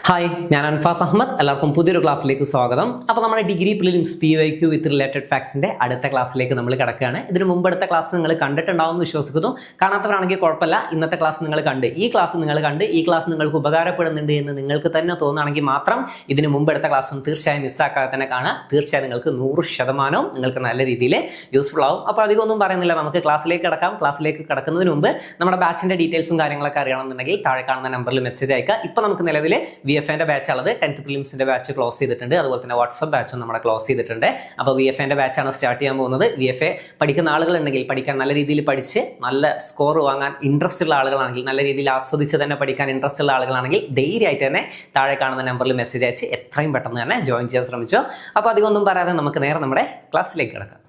Hi, ഞാൻ അൻഫാസ് അഹമ്മദ്. എല്ലാവർക്കും പുതിയൊരു ക്ലാസ്സിലേക്ക് സ്വാഗതം. അപ്പോൾ നമ്മുടെ degree prelims PYQ with related ഫാക്ട്സിന്റെ അടുത്ത ക്ലാസ്സിലേക്ക് നമ്മൾ കിടക്കുകയാണ്. ഇതിന് മുമ്പ് അടുത്ത ക്ലാസ് നിങ്ങൾ കണ്ടിട്ടുണ്ടാവും എന്ന് വിശ്വസിക്കുന്നു. കാണാത്തവരാണെങ്കിൽ കുഴപ്പമില്ല, ഇന്നത്തെ ക്ലാസ് നിങ്ങൾ കണ്ട് ഈ ക്ലാസ് നിങ്ങൾക്ക് ഉപകാരപ്പെടുന്നുണ്ട് എന്ന് നിങ്ങൾക്ക് തന്നെ തോന്നുകയാണെങ്കിൽ മാത്രം ഇതിന് മുമ്പ് അടുത്ത ക്ലാസ്സും തീർച്ചയായും മിസ്സാക്കാതെ തന്നെ കാണുക. തീർച്ചയായും നിങ്ങൾക്ക് 100% നിങ്ങൾക്ക് നല്ല രീതിയിൽ യൂസ്ഫുൾ ആവും. അപ്പോൾ അധികമൊന്നും പറയുന്നില്ല, നമുക്ക് ക്ലാസ്സിലേക്ക് കിടക്കാം. ക്ലാസ്സിലേക്ക് കിടക്കുന്നതിന് മുമ്പ് നമ്മുടെ ബാച്ചിന്റെ ഡീറ്റെയിൽസും കാര്യങ്ങളൊക്കെ അറിയണമെന്നുണ്ടെങ്കിൽ താഴെ കാണുന്ന നമ്പറിൽ മെസ്സേജ് അയക്കുക. ഇപ്പോൾ നമുക്ക് നിലവിൽ VFA ബാച്ച് ഉള്ളത് 10th പ്രിലിംസിന്റെ ബാച്ച് ക്ലോസ് ചെയ്തിട്ടുണ്ട്. അതുപോലെ തന്നെ വാട്സ്ആപ്പ് ബാച്ചും നമ്മുടെ ക്ലോസ് ചെയ്തിട്ടുണ്ട്. അപ്പോൾ VFA ബാച്ചാണ് സ്റ്റാർട്ട് ചെയ്യാൻ പോകുന്നത്. VFA പഠിക്കുന്ന ആളുകളുണ്ടെങ്കിൽ, പഠിക്കാൻ നല്ല രീതിയിൽ പഠിച്ച് നല്ല സ്കോർ വാങ്ങാൻ ഇൻട്രസ്റ്റ് ഉള്ള ആളുകളാണെങ്കിൽ, നല്ല രീതിയിൽ ആസ്വദിച്ച് തന്നെ പഠിക്കാൻ ഇൻട്രസ്റ്റ് ഉള്ള ആളുകളാണെങ്കിൽ ഡെയിലി ആയിട്ട് തന്നെ താഴെ കാണുന്ന നമ്പറിൽ മെസ്സേജ് അയച്ച് എത്രയും പെട്ടെന്ന് തന്നെ ജോയിൻ ചെയ്യാൻ ശ്രമിച്ചോ. അപ്പോൾ അധികം ഒന്നും പറയാതെ നമുക്ക് നേരെ നമ്മുടെ ക്ലാസ്സിലേക്ക് കിടക്കാം.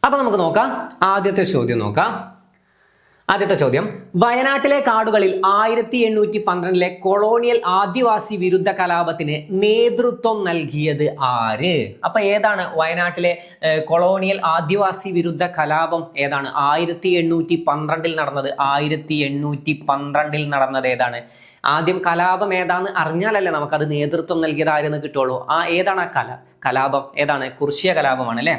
അപ്പൊ നമുക്ക് നോക്കാം, ആദ്യത്തെ ചോദ്യം വയനാട്ടിലെ കാടുകളിൽ 1812 കൊളോണിയൽ ആദിവാസി വിരുദ്ധ കലാപത്തിന് നേതൃത്വം നൽകിയത് ആര്? അപ്പൊ ഏതാണ് വയനാട്ടിലെ കൊളോണിയൽ ആദിവാസി വിരുദ്ധ കലാപം? ഏതാണ് 1812 നടന്നത്? 1812 നടന്നത് ഏതാണ്? ആദ്യം കലാപം ഏതാന്ന് അറിഞ്ഞാലല്ലേ നമുക്കത് നേതൃത്വം നൽകിയത് ആരെന്ന് കിട്ടുള്ളൂ. ഏതാണ് ആ കലാപം? ഏതാണ്? കുറിച്യ കലാപമാണ് അല്ലെ?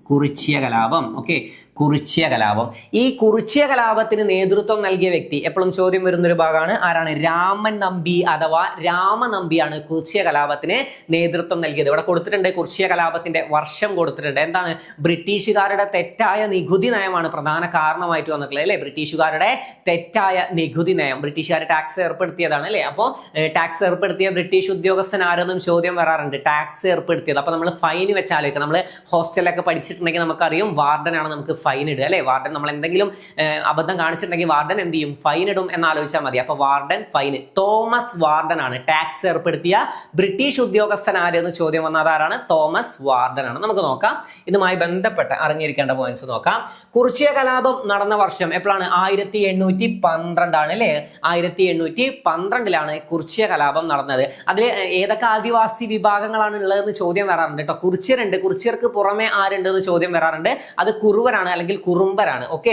കുറിച്യ കലാപം. ഓക്കെ, കുറിച്യ കലാപം. ഈ കുറിച്യ കലാപത്തിന് നേതൃത്വം നൽകിയ വ്യക്തി എപ്പോഴും ചോദ്യം വരുന്നൊരു ഭാഗമാണ്. ആരാണ്? രാമൻ നമ്പി അഥവാ രാമനമ്പിയാണ് കുറിച്യ കലാപത്തിന് നേതൃത്വം നൽകിയത്. ഇവിടെ കൊടുത്തിട്ടുണ്ട്, കുറിച്യ കലാപത്തിന്റെ വർഷം കൊടുത്തിട്ടുണ്ട്. എന്താണ്? ബ്രിട്ടീഷുകാരുടെ തെറ്റായ നികുതി നയമാണ് പ്രധാന കാരണമായിട്ട് വന്നിട്ടുള്ളത് അല്ലെ? ബ്രിട്ടീഷുകാരുടെ തെറ്റായ നികുതി നയം, ബ്രിട്ടീഷുകാർ ടാക്സ് ഏർപ്പെടുത്തിയതാണ് അല്ലെ? അപ്പോൾ ടാക്സ് ഏർപ്പെടുത്തിയ ബ്രിട്ടീഷ് ഉദ്യോഗസ്ഥൻ ആരെന്നും ചോദ്യം വരാറുണ്ട്. ടാക്സ് ഏർപ്പെടുത്തിയത്. അപ്പൊ നമ്മൾ ഫൈൻ വെച്ചാലേക്ക്, നമ്മൾ ഹോസ്റ്റലൊക്കെ പഠിച്ചിട്ടുണ്ടെങ്കിൽ നമുക്കറിയും, വാർഡനാണ് നമുക്ക് ഫൈൻ ഇടുക അല്ലെ? വാർഡൻ നമ്മൾ എന്തെങ്കിലും അബദ്ധം കാണിച്ചിട്ടുണ്ടെങ്കിൽ വാർഡൻ എന്ത് ചെയ്യും? ഫൈൻ ഇടും എന്ന് ആലോചിച്ചാൽ മതി. അപ്പൊ വാർഡൻ, ഫൈൻ. തോമസ് വാർഡൻ ആണ് ടാക്സ് ഏർപ്പെടുത്തിയ ബ്രിട്ടീഷ് ഉദ്യോഗസ്ഥൻ ആരെന്ന് ചോദ്യം വന്നത് ആരാണ്? തോമസ് വാർഡൻ ആണ്. നമുക്ക് നോക്കാം, ഇതുമായി ബന്ധപ്പെട്ട് അറിഞ്ഞിരിക്കേണ്ട പോയിന്റ്സ് നോക്കാം. കുറിച്യ കലാപം നടന്ന വർഷം എപ്പോഴാണ്? 1812 ആണ് അല്ലെ? 1812 കുറിച്യ കലാപം നടന്നത്. അതിൽ ഏതൊക്കെ ആദിവാസി വിഭാഗങ്ങളാണ് ഉള്ളതെന്ന് ചോദ്യം വരാറുണ്ട് കേട്ടോ. കുറിച്യരുണ്ട്, കുറിച്യർക്ക് പുറമെ ആരുണ്ട് എന്ന് ചോദ്യം വരാറുണ്ട്. അത് കുറുവരാണ് അല്ലെങ്കിൽ കുറുമ്പരാണ്. ഓക്കെ,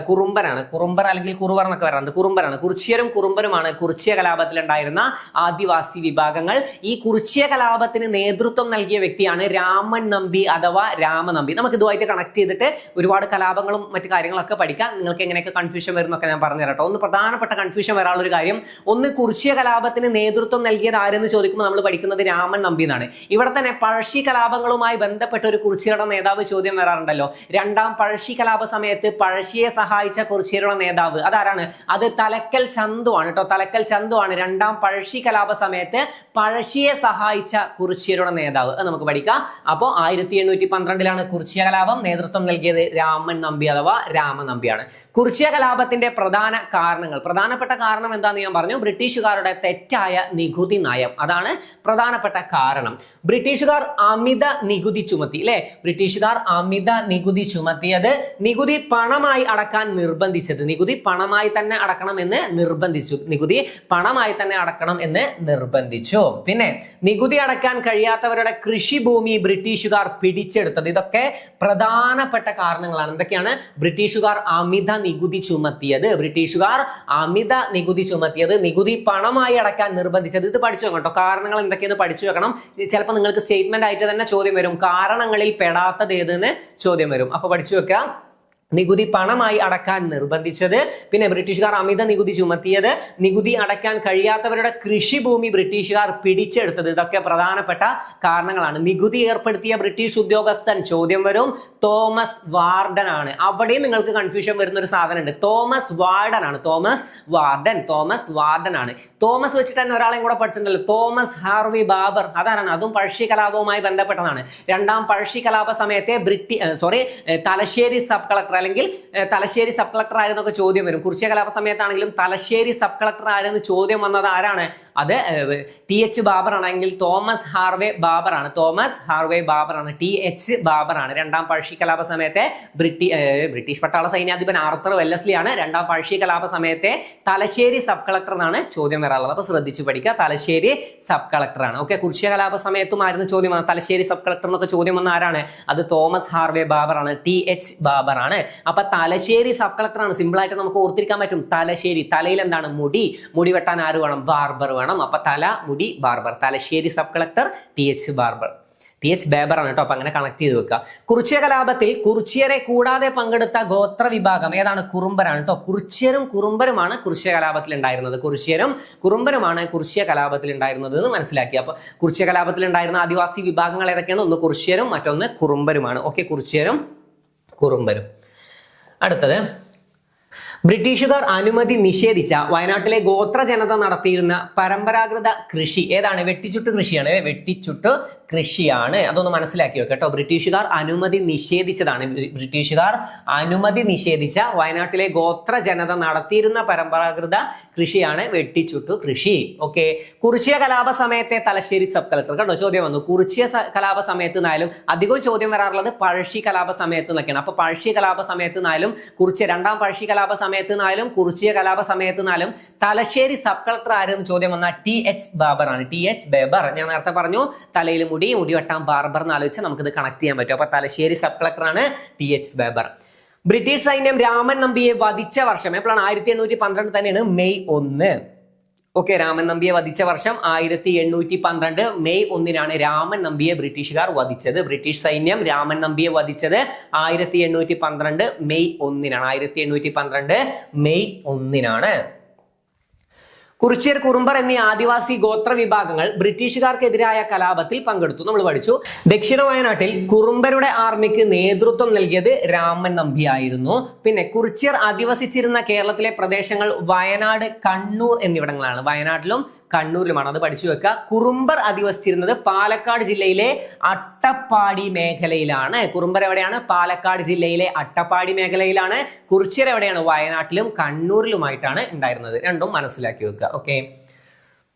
കുറുമ്പരാണ്, കുറുമ്പർ അല്ലെങ്കിൽ കുറുവർ എന്നൊക്കെ വരാറുണ്ട്. കുറുമ്പരാണ്. കുറിച്യരും കുറുമ്പരുമാണ് കുറിച്യ കലാപത്തിൽ ഉണ്ടായിരുന്ന ആദിവാസി വിഭാഗങ്ങൾ. ഈ കുറിച്യ കലാപത്തിന് നേതൃത്വം നൽകിയ വ്യക്തിയാണ് രാമൻ നമ്പി അഥവാ രാമനമ്പി. നമുക്ക് ഇതുമായിട്ട് കണക്ട് ചെയ്തിട്ട് ഒരുപാട് കലാപങ്ങളും മറ്റു കാര്യങ്ങളൊക്കെ പഠിക്കാം. നിങ്ങൾക്ക് എങ്ങനെയൊക്കെ കൺഫ്യൂഷൻ വരുന്നൊക്കെ ഞാൻ പറഞ്ഞു തരാം. ഒന്ന് പ്രധാനപ്പെട്ട കൺഫ്യൂഷൻ വരാനുള്ള ഒരു കാര്യം, ഒന്ന് കുറിച്യ കലാപത്തിന് നേതൃത്വം നൽകിയത് ആരെന്ന് ചോദിക്കുമ്പോൾ നമ്മൾ പഠിക്കുന്നത് രാമൻ നമ്പി എന്നാണ്. ഇവിടെ തന്നെ പഴശ്ശി കലാപങ്ങളുമായി ബന്ധപ്പെട്ട ഒരു കുറിച്യരുടെ നേതാവ് ചോദ്യം വരാറുണ്ടല്ലോ. രണ്ടാം പഴശ്ശി കലാപ സമയത്ത് പഴശ്ശിയെ സഹായിച്ച കുറിച്യരുടെ നേതാവ് അതാരാണ്? അത് തലക്കൽ ചന്തു ആണ് കേട്ടോ. തലക്കൽ ചന്തു ആണ് രണ്ടാം പഴശ്ശി കലാപ സമയത്ത് പഴശ്ശിയെ സഹായിച്ച കുറിച്യരുടെ നേതാവ്. നമുക്ക് പഠിക്കാം. അപ്പോൾ 1812 കുറിച്യ കലാപം. നേതൃത്വം നൽകിയത് രാമൻ നമ്പി അഥവാ രാമനമ്പിയാണ്. കുറിച്യ കലാപത്തിന്റെ പ്രധാനപ്പെട്ട കാരണം എന്താന്ന് ഞാൻ പറഞ്ഞു. ബ്രിട്ടീഷുകാരുടെ തെറ്റായ നികുതി നയം, അതാണ് പ്രധാനപ്പെട്ട കാരണം. ബ്രിട്ടീഷുകാർ അമിത നികുതി ചുമത്തി അല്ലെ? ബ്രിട്ടീഷുകാർ അമിത നികുതി ചുമത്തിയത്, നികുതി പണമായി അടക്കാൻ നിർബന്ധിച്ചത്. നികുതി പണമായി തന്നെ അടക്കണം എന്ന് നിർബന്ധിച്ചു. പിന്നെ നികുതി അടക്കാൻ കഴിയാത്തവരുടെ കൃഷിഭൂമി ബ്രിട്ടീഷുകാർ പിടിച്ചെടുത്തത്. ഇതൊക്കെ പ്രധാനപ്പെട്ട കാരണങ്ങളാണ്. എന്തൊക്കെയാണ്? ബ്രിട്ടീഷുകാർ അമിത നികുതി ചുമത്തിയത്, നികുതി പണമായി അടക്കാൻ നിർബന്ധിച്ചത്. ഇത് പഠിച്ചു വെക്കണം കേട്ടോ. കാരണങ്ങൾ എന്തൊക്കെയെന്ന് പഠിച്ചു വെക്കണം. ചിലപ്പോൾ നിങ്ങൾക്ക് സ്റ്റേറ്റ്മെന്റ് ആയിട്ട് തന്നെ ചോദ്യം വരും, കാരണങ്ങളിൽ പെടാത്തത് ഏതെന്ന് ചോദ്യം വരും. അപ്പൊ പഠിച്ചു വെക്കാം. നികുതി പണമായി അടക്കാൻ നിർബന്ധിച്ചത്, പിന്നെ ബ്രിട്ടീഷുകാർ അമിത നികുതി ചുമത്തിയത്, നികുതി അടയ്ക്കാൻ കഴിയാത്തവരുടെ കൃഷിഭൂമി ബ്രിട്ടീഷുകാർ പിടിച്ചെടുത്തത്. ഇതൊക്കെ പ്രധാനപ്പെട്ട കാരണങ്ങളാണ്. നികുതി ഏർപ്പെടുത്തിയ ബ്രിട്ടീഷ് ഉദ്യോഗസ്ഥൻ ചോദ്യം വരും, തോമസ് വാർഡൻ ആണ്. അവിടെയും നിങ്ങൾക്ക് കൺഫ്യൂഷൻ വരുന്ന ഒരു സാധനം ഉണ്ട്. തോമസ് വാർഡൻ ആണ്. തോമസ് വെച്ചിട്ട് തന്നെ ഒരാളെയും കൂടെ പഠിച്ചിട്ടുണ്ടല്ലോ, തോമസ് ഹാർവി ബാബർ. അതാരാണ്? അതും പഴശ്ശി കലാപവുമായി ബന്ധപ്പെട്ടതാണ്. രണ്ടാം പഴശ്ശി കലാപ സമയത്തെ തലശ്ശേരി സബ് കളക്ടർ അല്ലെങ്കിൽ തലശ്ശേരി സബ് കളക്ടർ ആരെന്നൊക്കെ ചോദ്യം വരും. കുറിച്യ കലാപ സമയത്താണെങ്കിലും തലശ്ശേരി സബ് കളക്ടർ ആരെന്ന് ചോദ്യം വന്നത് ആരാണ്? അത് TH ബാബർ ആണെങ്കിൽ തോമസ് ഹാർവേ ബാബർ ആണ്. തോമസ് ഹാർവേ ബാബർ ആണ്. TH ബാബർ ആണ്. രണ്ടാം പഴശ്ശി കലാപ സമയത്തെ ബ്രിട്ടീഷ് പട്ടാള സൈന്യാധിപൻ ആർത്തർ വെല്ലസ്ലി ആണ് രണ്ടാം പഴശ്ശി കലാപ സമയത്തെ തലശ്ശേരി സബ് കളക്ടർ എന്നാണ് ചോദ്യം വരാറുള്ളത്. അപ്പൊ ശ്രദ്ധിച്ചു പഠിക്കുക, തലശ്ശേരി സബ് കളക്ടർ ആണ്. ഓക്കെ, കുറിച്യ കലാപ സമയത്തും ആയിരുന്നു ചോദ്യം വന്നത്. തലശ്ശേരി സബ് കളക്ടർ എന്നൊക്കെ ചോദ്യം വന്ന ആരാണ്? അത് തോമസ് ഹാർവേ ബാബർ ആണ്. TH ബാബർ ആണ്. അപ്പൊ തലശ്ശേരി സബ് കളക്ടർ ആണ്. സിമ്പിൾ ആയിട്ട് നമുക്ക് ഓർത്തിരിക്കാൻ പറ്റും. തലശ്ശേരി, തലയിൽ എന്താണ്? മുടി വെട്ടാൻ ആര് വേണം? ബാർബർ വേണം. അപ്പൊ തല, മുടി, barber. Thalassery sub collector TH ബേബർ ആണ് കേട്ടോ. അപ്പൊ അങ്ങനെ കണക്ട് ചെയ്ത് വെക്കുക. കുറിച്യ കലാപത്തിൽ കുറിച്യരെ കൂടാതെ പങ്കെടുത്ത ഗോത്ര വിഭാഗം ഏതാണ്? കുറുമ്പരാണ് കേട്ടോ. കുറിച്യരും കുറുമ്പരുമാണ് കുറിച്യ കലാപത്തിൽ ഉണ്ടായിരുന്നത്. കുറിച്യരും കുറുമ്പരുമാണ് കുറിച്യ കലാപത്തിൽ ഉണ്ടായിരുന്നത് എന്ന് മനസ്സിലാക്കി. അപ്പൊ കുറിച്യ കലാപത്തിൽ ഉണ്ടായിരുന്ന ആദിവാസി വിഭാഗങ്ങൾ ഏതൊക്കെയാണ്? ഒന്ന് കുറിച്യരും, മറ്റൊന്ന് കുറുമ്പരുമാണ്. ഓക്കെ, കുറിച്യരും കുറുമ്പരും. അടുത്തത്, ബ്രിട്ടീഷുകാർ അനുമതി നിഷേധിച്ച വയനാട്ടിലെ ഗോത്ര ജനത നടത്തിയിരുന്ന പരമ്പരാഗത കൃഷി ഏതാണ്? വെട്ടിച്ചുട്ട് കൃഷിയാണ്. വെട്ടിച്ചുട്ട് കൃഷിയാണ്. അതൊന്ന് മനസ്സിലാക്കി വെക്കുക കേട്ടോ. ബ്രിട്ടീഷുകാർ അനുമതി നിഷേധിച്ചതാണ്. ബ്രിട്ടീഷുകാർ അനുമതി നിഷേധിച്ച വയനാട്ടിലെ ഗോത്ര ജനത നടത്തിയിരുന്ന പരമ്പരാഗത കൃഷിയാണ് വെട്ടിച്ചുട്ട് കൃഷി. ഓക്കെ, കുറിച്യ കലാപ സമയത്തെ തലശ്ശേരി സബ് കളക്ടർ കണ്ടോ ചോദ്യം വന്നു. കുറിച്യ കലാപ സമയത്ത് നിന്നാലും അധികവും ചോദ്യം വരാറുള്ളത് പഴശ്ശി കലാപ സമയത്ത് നിന്നൊക്കെയാണ്. അപ്പൊ പഴശ്ശി കലാപ സമയത്ത് നിന്നാലും രണ്ടാം പഴശ്ശി കലാപ സമയത്ത് നിന്നാലും കുറിച്യ കലാപ സമയത്ത് നിന്നാലും തലശ്ശേരി സബ് കളക്ടർ ആരെന്ന് ചോദ്യം വന്ന TH ബാബർ ആണ്. TH ബേബർ. ഞാൻ നേരത്തെ പറഞ്ഞു തലയിൽ മുടി വെട്ടാൻ ബാർബർ എന്ന് ആലോചിച്ചാൽ നമുക്കിത് കണക്ട് ചെയ്യാൻ പറ്റും. അപ്പൊ തലശ്ശേരി സബ് കളക്ടർ ആണ് TH ബേബർ. ബ്രിട്ടീഷ് സൈന്യം രാമൻ നമ്പിയെ വധിച്ച വർഷം എപ്പോഴാണ്? 1812 തന്നെയാണ്, മെയ് 1. ഓക്കെ, രാമൻ നമ്പിയെ വധിച്ച വർഷം 1812 മെയ് 1 രാമൻ നമ്പിയെ ബ്രിട്ടീഷുകാർ വധിച്ചത്. ബ്രിട്ടീഷ് സൈന്യം രാമൻ നമ്പിയെ വധിച്ചത് 1812 മെയ് 1. 1812 മെയ് 1. കുറിച്യർ, കുറുമ്പർ എന്നീ ആദിവാസി ഗോത്ര വിഭാഗങ്ങൾ ബ്രിട്ടീഷുകാർക്കെതിരായ കലാപത്തിൽ പങ്കെടുത്തു. നമ്മൾ പഠിച്ചു. ദക്ഷിണ വയനാട്ടിൽ കുറുമ്പരുടെ ആർമിക്ക് നേതൃത്വം നൽകിയത് രാമൻ നമ്പി ആയിരുന്നു. പിന്നെ കുറിച്യർ അധിവസിച്ചിരുന്ന കേരളത്തിലെ പ്രദേശങ്ങൾ വയനാട്, കണ്ണൂർ എന്നിവിടങ്ങളാണ്. വയനാട്ടിലും കണ്ണൂരിലുമാണ്. അത് പഠിച്ചു വെക്കുക. കുറുമ്പർ അധിവസിച്ചിരുന്നത് പാലക്കാട് ജില്ലയിലെ അട്ടപ്പാടി മേഖലയിലാണ്. കുറുമ്പർ എവിടെയാണ്? പാലക്കാട് ജില്ലയിലെ അട്ടപ്പാടി മേഖലയിലാണ്. കുറിച്യർ എവിടെയാണ്? വയനാട്ടിലും കണ്ണൂരിലുമായിട്ടാണ് ഉണ്ടായിരുന്നത്. രണ്ടും മനസ്സിലാക്കി വെക്കുക. ഓക്കെ,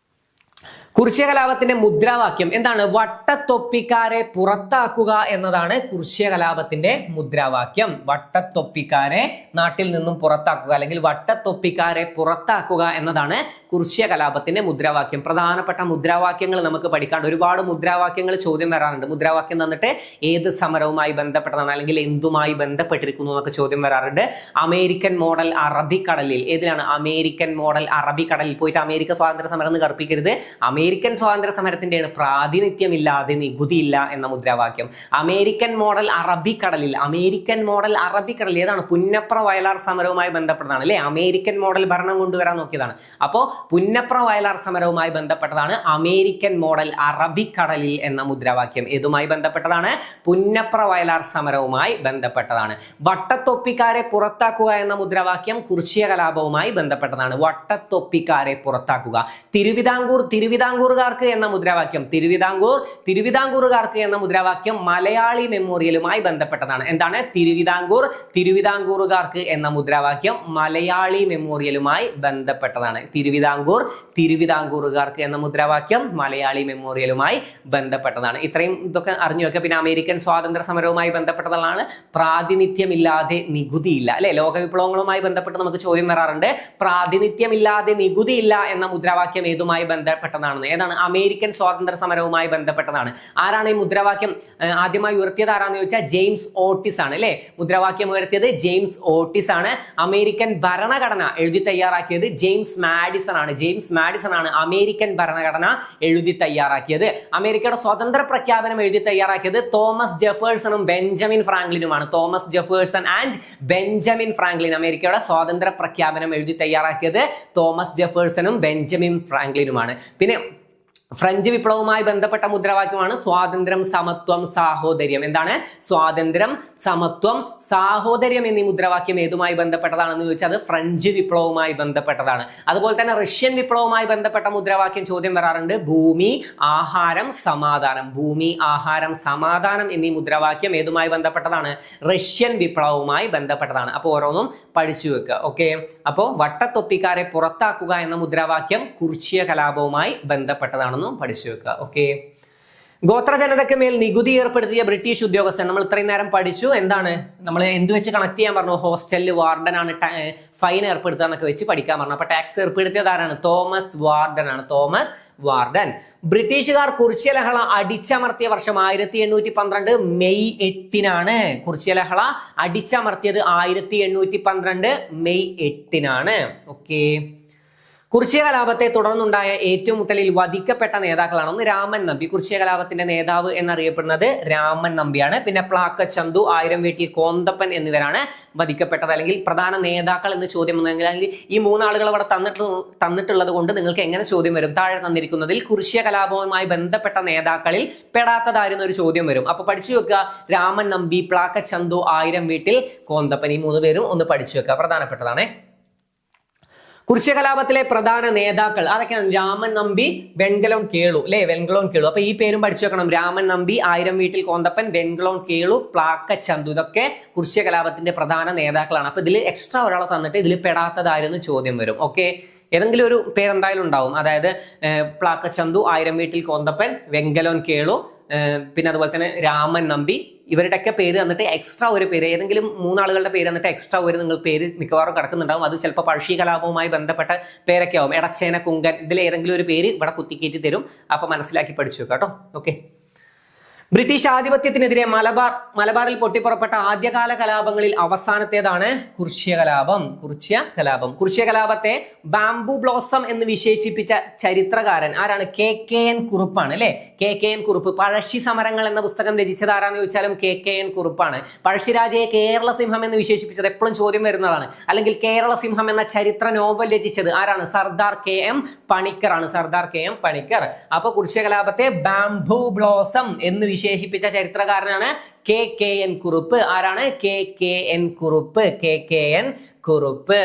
കുറിച്യ കലാപത്തിന്റെ മുദ്രാവാക്യം എന്താണ്? വട്ടത്തൊപ്പിക്കാരെ പുറത്താക്കുക എന്നതാണ് കുറിച്യ കലാപത്തിന്റെ മുദ്രാവാക്യം. വട്ടത്തൊപ്പിക്കാരെ നാട്ടിൽ നിന്നും പുറത്താക്കുക അല്ലെങ്കിൽ വട്ടത്തൊപ്പിക്കാരെ പുറത്താക്കുക എന്നതാണ് കുറിച്യ കലാപത്തിന്റെ മുദ്രാവാക്യം. പ്രധാനപ്പെട്ട മുദ്രാവാക്യങ്ങൾ നമുക്ക് പഠിക്കാണ്ട്. ഒരുപാട് മുദ്രാവാക്യങ്ങൾ ചോദ്യം വരാറുണ്ട്. മുദ്രാവാക്യം തന്നിട്ട് ഏത് സമരവുമായി ബന്ധപ്പെട്ടതാണ് അല്ലെങ്കിൽ എന്തുമായി ബന്ധപ്പെട്ടിരിക്കുന്നു എന്നൊക്കെ ചോദ്യം വരാറുണ്ട്. അമേരിക്കൻ മോഡൽ അറബിക്കടലിൽ ഏതിലാണ്? അമേരിക്കൻ മോഡൽ അറബിക്കടലിൽ. പോയിട്ട് അമേരിക്ക സ്വാതന്ത്ര്യ സമരം എന്ന് കർപ്പിക്കരുത്. അമേരിക്കൻ സ്വാതന്ത്ര്യ സമരത്തിന്റെയാണ് പ്രാതിനിധ്യമില്ലാതെ നികുതിയില്ല എന്ന മുദ്രാവാക്യം. അമേരിക്കൻ മോഡൽ അറബിക്കടലിൽ. അമേരിക്കൻ മോഡൽ അറബിക്കടലിൽ ഏതാണ്? പുന്നപ്ര വയലാർ സമരവുമായി ബന്ധപ്പെട്ടതാണ് അല്ലെ. അമേരിക്കൻ മോഡൽ ഭരണം കൊണ്ടുവരാൻ നോക്കിയതാണ്. അപ്പോ പുന്നപ്ര വയലാർ സമരവുമായി ബന്ധപ്പെട്ടതാണ് അമേരിക്കൻ മോഡൽ അറബിക്കടലിൽ എന്ന മുദ്രാവാക്യം. ഏതുമായി ബന്ധപ്പെട്ടതാണ്? പുന്നപ്ര വയലാർ സമരവുമായി ബന്ധപ്പെട്ടതാണ്. വട്ടത്തൊപ്പിക്കാരെ പുറത്താക്കുക എന്ന മുദ്രാവാക്യം കുറിച്യ കലാപവുമായി ബന്ധപ്പെട്ടതാണ്. വട്ടത്തൊപ്പിക്കാരെ പുറത്താക്കുക. തിരുവിതാംകൂറുകാർക്ക് എന്ന മുദ്രാവാക്യം തിരുവിതാംകൂറുകാർക്ക് എന്ന മുദ്രാവാക്യം മലയാളി മെമ്മോറിയലുമായി ബന്ധപ്പെട്ടതാണ്. എന്താണ്? തിരുവിതാംകൂറുകാർക്ക് എന്ന മുദ്രാവാക്യം മലയാളി മെമ്മോറിയലുമായി ബന്ധപ്പെട്ടതാണ്. തിരുവിതാംകൂറുകാർക്ക് എന്ന മുദ്രാവാക്യം മലയാളി മെമ്മോറിയലുമായി ബന്ധപ്പെട്ടതാണ്. ഇത്രയും ഇതൊക്കെ അറിഞ്ഞു വെക്കുക. പിന്നെ അമേരിക്കൻ സ്വാതന്ത്ര്യ സമരവുമായി ബന്ധപ്പെട്ടതാണ് പ്രാതിനിധ്യമില്ലാതെ നികുതിയില്ല അല്ലെ. ലോക വിപ്ലവങ്ങളുമായി ബന്ധപ്പെട്ട് നമുക്ക് ചോദ്യം വരാറുണ്ട്. പ്രാതിനിധ്യമില്ലാതെ നികുതിയില്ല എന്ന മുദ്രാവാക്യം ഏതുമായി ബന്ധപ്പെട്ടതാണെന്ന്? ഏതാണ്? അമേരിക്കൻ സ്വാതന്ത്ര്യ സമരവുമായി ബന്ധപ്പെട്ടതാണ്. ആരാണ് ഈ മുദ്രാവാക്യം ആദ്യമായി ഉയർത്തിയത്? ആരാന്ന് ചോദിച്ചാൽ ജെയിംസ് ഓട്ടിസ് ആണ് അല്ലെ. മുദ്രാവാക്യം ഉയർത്തിയത് ജെയിംസ് ഓട്ടിസ് ആണ്. അമേരിക്കൻ ഭരണഘടന എഴുതി തയ്യാറാക്കിയത് ജെയിംസ് മാഡിസൺ ആണ്. ജെയിംസ് മാഡിസൺ ആണ് അമേരിക്കൻ ഭരണഘടന എഴുതി തയ്യാറാക്കിയത്. അമേരിക്കയുടെ സ്വതന്ത്ര പ്രഖ്യാപനം എഴുതി തയ്യാറാക്കിയത് തോമസ് ജെഫേഴ്സണും ബെഞ്ചമിൻ ഫ്രാങ്ക്ലിനുമാണ്. Thomas Jefferson and Benjamin Franklin. അമേരിക്കയുടെ സ്വാതന്ത്ര്യ പ്രഖ്യാപനം എഴുതി തയ്യാറാക്കിയത് തോമസ് ജെഫേഴ്സണും ബെഞ്ചമിൻ ഫ്രാങ്ക്ലിനുമാണ്. പിന്നെ ഫ്രഞ്ച് വിപ്ലവവുമായി ബന്ധപ്പെട്ട മുദ്രാവാക്യമാണ് സ്വാതന്ത്ര്യം, സമത്വം, സാഹോദര്യം. എന്താണ്? സ്വാതന്ത്ര്യം, സമത്വം, സാഹോദര്യം എന്നീ മുദ്രാവാക്യം ഏതുമായി ബന്ധപ്പെട്ടതാണെന്ന് ചോദിച്ചാൽ അത് ഫ്രഞ്ച് വിപ്ലവവുമായി ബന്ധപ്പെട്ടതാണ്. അതുപോലെ തന്നെ റഷ്യൻ വിപ്ലവവുമായി ബന്ധപ്പെട്ട മുദ്രാവാക്യം ചോദ്യം വരാറുണ്ട്. ഭൂമി, ആഹാരം, സമാധാനം. ഭൂമി, ആഹാരം, സമാധാനം എന്നീ മുദ്രാവാക്യം ഏതുമായി ബന്ധപ്പെട്ടതാണ്? റഷ്യൻ വിപ്ലവവുമായി ബന്ധപ്പെട്ടതാണ്. അപ്പോൾ ഓരോന്നും പഠിച്ചു വെക്കുക. ഓക്കെ, അപ്പോൾ വട്ടത്തൊപ്പിക്കാരെ പുറത്താക്കുക എന്ന മുദ്രാവാക്യം കുർച്ചിയ കലാപവുമായി ബന്ധപ്പെട്ടതാണ്. പഠിച്ചു വെക്കുക. ഓക്കെ, ഗോത്രജനതയ്ക്ക് മേൽ നികുതി ഏർപ്പെടുത്തിയ ബ്രിട്ടീഷ് ഉദ്യോഗസ്ഥൻ നമ്മൾ ഇത്രയും നേരം പഠിച്ചു. എന്താണ് നമ്മൾ എന്ത് വെച്ച് കണക്ട് ചെയ്യാൻ പറഞ്ഞു? ഹോസ്റ്റലിൽ വാർഡനാണ് ഫൈൻ ഏർപ്പെടുത്തുക എന്നൊക്കെ വെച്ച് പഠിക്കാൻ പറഞ്ഞു. അപ്പൊ ടാക്സ് ഏർപ്പെടുത്തിയത് ആരാണ്? തോമസ് വാർഡൻ ആണ്. Thomas warden. ബ്രിട്ടീഷുകാർ കുറിച്യ ലഹള അടിച്ചമർത്തിയ വർഷം 1812 മെയ് 8-നാണ്. കുറിച്യ ലഹള അടിച്ചമർത്തിയത് 1812 മെയ് 8-നാണ്. ഓക്കെ, കുറിച്യ കലാപത്തെ തുടർന്നുണ്ടായ ഏറ്റുമുട്ടലിൽ വധിക്കപ്പെട്ട നേതാക്കളാണ്. ഒന്ന് രാമൻ നമ്പി, കുറിച്യ കലാപത്തിന്റെ നേതാവ് എന്നറിയപ്പെടുന്നത് രാമൻ നമ്പിയാണ്. പിന്നെ പ്ലാക്ക ചന്തു, ആയിരം വീട്ടിൽ കോന്തപ്പൻ എന്നിവരാണ് വധിക്കപ്പെട്ടത്. അല്ലെങ്കിൽ പ്രധാന നേതാക്കൾ എന്ന് ചോദ്യം വന്നെങ്കിൽ അല്ലെങ്കിൽ ഈ മൂന്നാളുകൾ അവിടെ തന്നിട്ടുള്ളത് കൊണ്ട് നിങ്ങൾക്ക് എങ്ങനെ ചോദ്യം വരും? താഴെ തന്നിരിക്കുന്നതിൽ കുറിച്യ കലാപവുമായി ബന്ധപ്പെട്ട നേതാക്കളിൽ പെടാത്തതായിരുന്ന ഒരു ചോദ്യം വരും. അപ്പൊ പഠിച്ചു വെക്കുക. രാമൻ നമ്പി, പ്ലാക്ക ചന്തു, ആയിരം വീട്ടിൽ കോന്തപ്പൻ, ഈ 3 പേരും ഒന്ന് പഠിച്ചു വെക്കുക, പ്രധാനപ്പെട്ടതാണ്. കുറിച്യ കലാപത്തിലെ പ്രധാന നേതാക്കൾ അതൊക്കെയാണ്? രാമൻ നമ്പി, വെൺകലോൺ കേളു, അല്ലെ? വെൺകലോൺ കേളു. അപ്പൊ ഈ പേരും പഠിച്ചു വെക്കണം. രാമൻ നമ്പി, ആയിരം വീട്ടിൽ കോന്തപ്പൻ, വെൺകലോൺ കേളു, പ്ലാക്ക ചന്തു, ഇതൊക്കെ കുറിച്യ കലാപത്തിന്റെ പ്രധാന നേതാക്കളാണ്. അപ്പൊ ഇതിൽ എക്സ്ട്രാ ഒരാളെ തന്നിട്ട് ഇതിൽ പെടാത്തതായിരുന്നു ചോദ്യം വരും. ഓക്കെ, ഏതെങ്കിലും ഒരു പേരെന്തായാലും ഉണ്ടാവും. അതായത് പ്ലാക്ക ചന്തു, ആയിരം വീട്ടിൽ കോന്തപ്പൻ, വെൺകലോൺ കേളു, പിന്നെ അതുപോലെ തന്നെ രാമൻ നമ്പി, ഇവരുടെയൊക്കെ പേര് തന്നിട്ട് എക്സ്ട്രാ ഒരു പേര്, ഏതെങ്കിലും 3 ആളുകളുടെ പേര് തന്നിട്ട് എക്സ്ട്രാ ഒരു നിങ്ങൾ പേര് മിക്കവാറും കിടക്കുന്നുണ്ടാവും. അത് ചിലപ്പോൾ പഴശ്ശി കലാപവുമായി ബന്ധപ്പെട്ട പേരൊക്കെ ആവും. എടച്ചേന, കുങ്കൻ, ഇതിൽ ഏതെങ്കിലും ഒരു പേര് ഇവിടെ കുത്തിക്കയറ്റി തരും. അപ്പൊ മനസ്സിലാക്കി പഠിച്ചു വെക്കാം കേട്ടോ. ഓക്കെ, ബ്രിട്ടീഷ് ആധിപത്യത്തിനെതിരെ മലബാറിൽ പൊട്ടിപ്പുറപ്പെട്ട ആദ്യകാല കലാപങ്ങളിൽ അവസാനത്തേതാണ് കുറിച്യ കലാപം. കുറിച്യ കലാപത്തെ ബാംബു ബ്ലോസം എന്ന് വിശേഷിപ്പിച്ച ചരിത്രകാരൻ ആരാണ്? KKN കുറുപ്പാണ്, അല്ലെ? KKN കുറുപ്പ്. പഴശ്ശി സമരങ്ങൾ എന്ന പുസ്തകം രചിച്ചത് ആരാന്ന് ചോദിച്ചാലും KKN കുറുപ്പാണ്. പഴശ്ശിരാജയെ കേരള സിംഹം എന്ന് വിശേഷിപ്പിച്ചത് എപ്പോഴും ചോദ്യം വരുന്നതാണ്. അല്ലെങ്കിൽ കേരള സിംഹം എന്ന ചരിത്ര നോവൽ രചിച്ചത് ആരാണ്? സർദാർ KM പണിക്കർ ആണ്. സർദാർ KM പണിക്കർ. അപ്പൊ കുറിച്യ കലാപത്തെ ബാംബു ബ്ലോസം എന്ന് വിശേഷിപ്പിച്ച ചരിത്രകാരനാണ് KKN കുറുപ്പ്. ആരാണ്? KKN കുറുപ്പ്. KKN കുറുപ്പ്.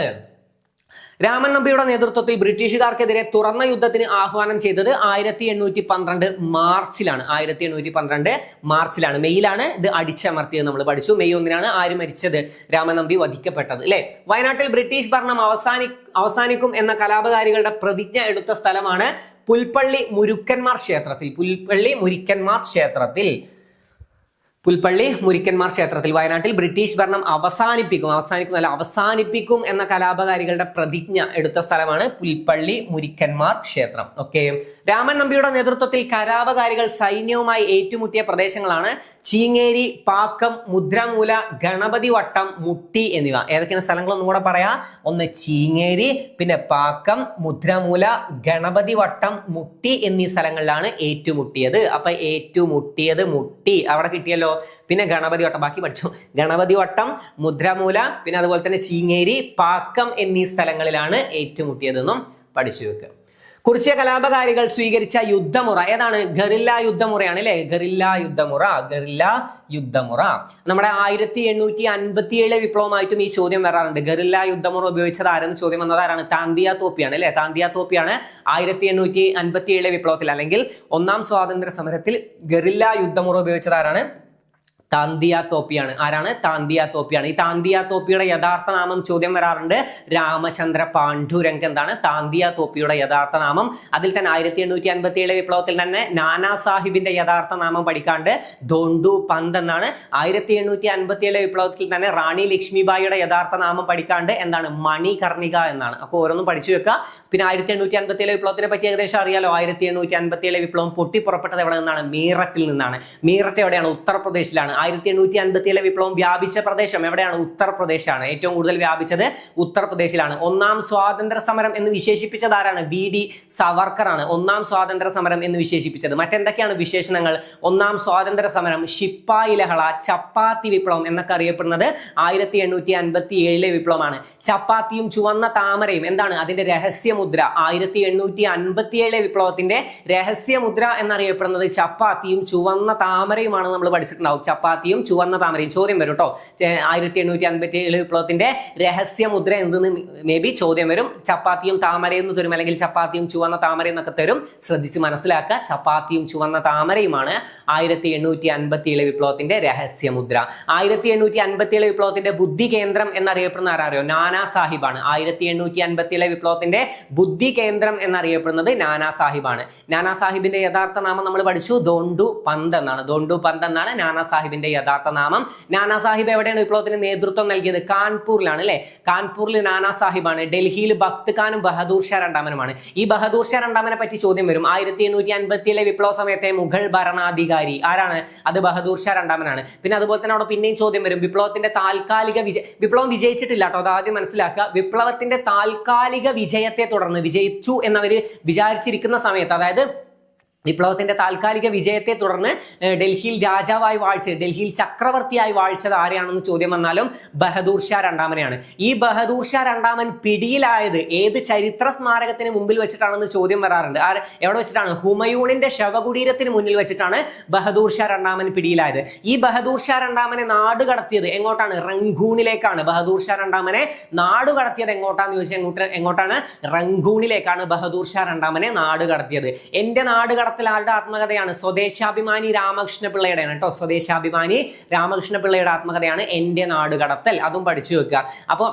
രാമൻ നമ്പിയുടെ നേതൃത്വത്തിൽ ബ്രിട്ടീഷുകാർക്കെതിരെ തുറന്ന യുദ്ധത്തിന് ആഹ്വാനം ചെയ്തത് 1812 മാർച്ചിലാണ്. 1812 മാർച്ചിലാണ്, മെയ്യിലാണ് ഇത് അടിച്ചമർത്തിയത്. നമ്മൾ പഠിച്ചു. മെയ് 1-നാണ് ആര് മരിച്ചത്? രാമൻ നമ്പി വധിക്കപ്പെട്ടത്, അല്ലെ? വയനാട്ടിൽ ബ്രിട്ടീഷ് ഭരണം അവസാനിക്കും എന്ന കലാപകാരികളുടെ പ്രതിജ്ഞ എടുത്ത സ്ഥലമാണ് പുൽപ്പള്ളി മുരുക്കന്മാർ ക്ഷേത്രത്തിൽ. വയനാട്ടിൽ ബ്രിട്ടീഷ് ഭരണം അവസാനിപ്പിക്കും എന്ന കലാപകാരികളുടെ പ്രതിജ്ഞ എടുത്ത സ്ഥലമാണ് പുൽപ്പള്ളി മുരിക്കന്മാർ ക്ഷേത്രം. ഓക്കെ, രാമൻ നമ്പിയുടെ നേതൃത്വത്തിൽ കലാപകാരികൾ സൈന്യവുമായി ഏറ്റുമുട്ടിയ പ്രദേശങ്ങളാണ് ചീങ്ങേരി, പാക്കം, മുദ്രമൂല, ഗണപതി വട്ടം, മുട്ടി എന്നിവ. ഏതൊക്കെയാണ് സ്ഥലങ്ങൾ ഒന്നും കൂടെ പറയാ? ഒന്ന് ചീങ്ങേരി, പിന്നെ പാക്കം, മുദ്രമൂല, ഗണപതി വട്ടം, മുട്ടി എന്നീ സ്ഥലങ്ങളിലാണ് ഏറ്റുമുട്ടിയത്. അപ്പൊ ഏറ്റുമുട്ടിയത് മുട്ടി അവിടെ കിട്ടിയല്ലോ. പിന്നെ ഗണപതി വട്ടം, ബാക്കി പഠിച്ചു. ഗണപതി വട്ടം, മുദ്രമൂല, പിന്നെ അതുപോലെ തന്നെ ചീങ്ങേരി, പാക്കം എന്നീ സ്ഥലങ്ങളിലാണ് ഏറ്റുമുട്ടിയതെന്നും പഠിച്ചു വെക്കുക. കുറിച്യ കലാപകാരികൾ സ്വീകരിച്ച യുദ്ധമുറ ഏതാണ്? ഗറില്ല യുദ്ധമുറയാണ്, അല്ലെ? ഗറില്ല യുദ്ധമുറ. നമ്മുടെ 1857 വിപ്ലവമായിട്ടും ഈ ചോദ്യം വരാറുണ്ട്. ഗറില്ല യുദ്ധമുറ ഉപയോഗിച്ചത് ആരെന്ന് ചോദ്യം വന്നത് ആരാണ്? താന്തിയ തോപ്പിയാണ്, അല്ലെ? താന്തിയ തോപ്പിയാണ് 1857 വിപ്ലവത്തിൽ അല്ലെങ്കിൽ 1-ാം സ്വാതന്ത്ര്യ സമരത്തിൽ ഗറില്ല യുദ്ധമുറ ഉപയോഗിച്ചത് ആരാണ്? താന്തിയ തോപ്പിയാണ്. ആരാണ്? താന്തിയ തോപ്പിയാണ്. ഈ താന്തിയ തോപ്പിയുടെ യഥാർത്ഥ നാമം ചോദ്യം വരാറുണ്ട്. രാമചന്ദ്ര പാണ്ഡുരംഗ്. എന്താണ് താന്തിയ തോപ്പിയുടെ യഥാർത്ഥ നാമം? അതിൽ തന്നെ 1857 വിപ്ലവത്തിൽ തന്നെ നാനാ സാഹിബിന്റെ യഥാർത്ഥ നാമം പഠിക്കാണ്ട് ധോണ്ടു പന്ത് എന്നാണ്. 1857 വിപ്ലവത്തിൽ തന്നെ റാണി ലക്ഷ്മിബായിയുടെ യഥാർത്ഥ നാമം പഠിക്കാണ്ട് എന്താണ്? മണികർണിക എന്നാണ്. അപ്പോൾ ഓരോന്നും പഠിച്ചു വെക്കുക. പിന്നെ 1857 വിപ്ലവത്തിനെ പറ്റി ഏകദേശം അറിയാലോ. 1857 വിപ്ലവം പൊട്ടിപ്പുറപ്പെട്ടത് എവിടെ നിന്നാണ്? മീററ്റിൽ നിന്നാണ്. മീററ്റ് എവിടെയാണ്? ഉത്തർപ്രദേശിലാണ്. 1857 വിപ്ലവം വ്യാപിച്ച പ്രദേശം എവിടെയാണ്? ഉത്തർപ്രദേശാണ്. ഏറ്റവും കൂടുതൽ വ്യാപിച്ചത് ഉത്തർപ്രദേശിലാണ്. ഒന്നാം സ്വാതന്ത്ര്യ സമരം എന്ന് വിശേഷിപ്പിച്ചത് ആരാണ്? VD സവർക്കർ ആണ് ഒന്നാം സ്വാതന്ത്ര്യ സമരം എന്ന് വിശേഷിപ്പിച്ചത്. മറ്റെന്തൊക്കെയാണ് വിശേഷണങ്ങൾ? ഒന്നാം സ്വാതന്ത്ര്യ സമരം, ശിപ്പായി ലഹള, ചപ്പാത്തി വിപ്ലവം എന്നൊക്കെ അറിയപ്പെടുന്നത് 1857 വിപ്ലവമാണ്. ചപ്പാത്തിയും ചുവന്ന താമരയും എന്താണ്? അതിന്റെ രഹസ്യമുദ്ര. 1857 വിപ്ലവത്തിന്റെ രഹസ്യമുദ്ര എന്നറിയപ്പെടുന്നത് ചപ്പാത്തിയും ചുവന്ന താമരയുമാണ്. നമ്മൾ പഠിച്ചിട്ടുണ്ടാവും ചപ്പാത്തിയും ചുവന്ന താമരയും. ചോദ്യം വരും കേട്ടോ. 1857 വിപ്ലവത്തിന്റെ രഹസ്യമുദ്ര എന്തെന്ന് മേ ബി ചോദ്യം വരും. ചപ്പാത്തിയും താമരയും എന്ന് തരും, അല്ലെങ്കിൽ ചപ്പാത്തിയും ചുവന്ന താമരയും എന്നൊക്കെ തരും. ശ്രദ്ധിച്ച് മനസ്സിലാക്കുക. ചപ്പാത്തിയും ചുവന്ന താമരയുമാണ് 1857 വിപ്ലവത്തിന്റെ രഹസ്യമുദ്ര. 1857 വിപ്ലവത്തിന്റെ ബുദ്ധി കേന്ദ്രം എന്നറിയപ്പെടുന്ന ആരാറിയോ? നാനാ സാഹിബാണ്. 1857 വിപ്ലവത്തിന്റെ ബുദ്ധി കേന്ദ്രം എന്നറിയപ്പെടുന്നത് നാനാ സാഹിബാണ്. നാനാ സാഹിബിന്റെ യഥാർത്ഥ നാമം നമ്മൾ പഠിച്ചു, ദോണ്ടു പന്ത് എന്നാണ്. ദോണ്ടു പന്ത് എന്നാണ് നാനാ സാഹിബിന്റെ യഥാർത്ഥ നാമം. നാനാ സാഹിബ് എവിടെയാണ് വിപ്ലവത്തിന് നേതൃത്വം നൽകിയത്? കാൺപൂരിലാണ് അല്ലെ. കാൺപൂരിൽ നാനാ സാഹിബാണ്. ഡൽഹിയിൽ ബക്ത് ഖാനും ബഹദൂർ ഷാ രണ്ടാമനുമാണ്. ഈ ബഹദൂർ ഷാ രണ്ടാമനെ പറ്റി ചോദ്യം വരും. 1857 വിപ്ലവ സമയത്തെ മുഗൾ ഭരണാധികാരി ആരാണ്? അത് ബഹദൂർ ഷാ രണ്ടാമനാണ്. പിന്നെ അതുപോലെ തന്നെ അവിടെ പിന്നെയും ചോദ്യം വരും, വിപ്ലവത്തിന്റെ താൽക്കാലിക വിപ്ലവം വിജയിച്ചിട്ടില്ല കേട്ടോ, അത് ആദ്യം മനസ്സിലാക്കുക. വിപ്ലവത്തിന്റെ താൽക്കാലിക വിജയത്തെ തുടർന്ന് വിജയിച്ചു എന്നവര് വിചാരിച്ചിരിക്കുന്ന സമയത്ത്, അതായത് വിപ്ലവത്തിന്റെ താൽക്കാലിക വിജയത്തെ തുടർന്ന് ഡൽഹിയിൽ രാജാവായി വാഴ്ച, ഡൽഹിയിൽ ചക്രവർത്തിയായി വാഴ്ചത് ആരെയാണെന്ന് ചോദ്യം വന്നാലും ബഹദൂർ ഷാ രണ്ടാമനെയാണ്. ഈ ബഹദൂർ ഷാ രണ്ടാമൻ പിടിയിലായത് ഏത് ചരിത്ര സ്മാരകത്തിന് മുമ്പിൽ വെച്ചിട്ടാണെന്ന് ചോദ്യം വരാറുണ്ട്. എവിടെ വെച്ചിട്ടാണ്? ഹുമയൂണിന്റെ ശവകുടീരത്തിന് മുന്നിൽ വെച്ചിട്ടാണ് ബഹദൂർ ഷാ രണ്ടാമൻ പിടിയിലായത്. ഈ ബഹദൂർ ഷാ രണ്ടാമനെ നാട് കടത്തിയത് എങ്ങോട്ടാണ്? റങ്കൂണിലേക്കാണ്. ബഹദൂർ ഷാ രണ്ടാമനെ നാട് കടത്തിയത് എങ്ങോട്ടാന്ന് ചോദിച്ചാൽ എങ്ങോട്ടാണ്? റങ്കൂണിലേക്കാണ് ബഹദൂർ ഷാ രണ്ടാമനെ നാട് കടത്തിയത്. എന്റെ നാട് ആരുടെ ആത്മകഥയാണ്? സ്വദേശാഭിമാനി രാമകൃഷ്ണ പിള്ളയുടെയാണ് കേട്ടോ. സ്വദേശാഭിമാനി രാമകൃഷ്ണ പിള്ളയുടെ ആത്മകഥയാണ് എന്റെ നാട് കടത്തൽ. അതും പഠിച്ചു വെക്കുക. അപ്പൊ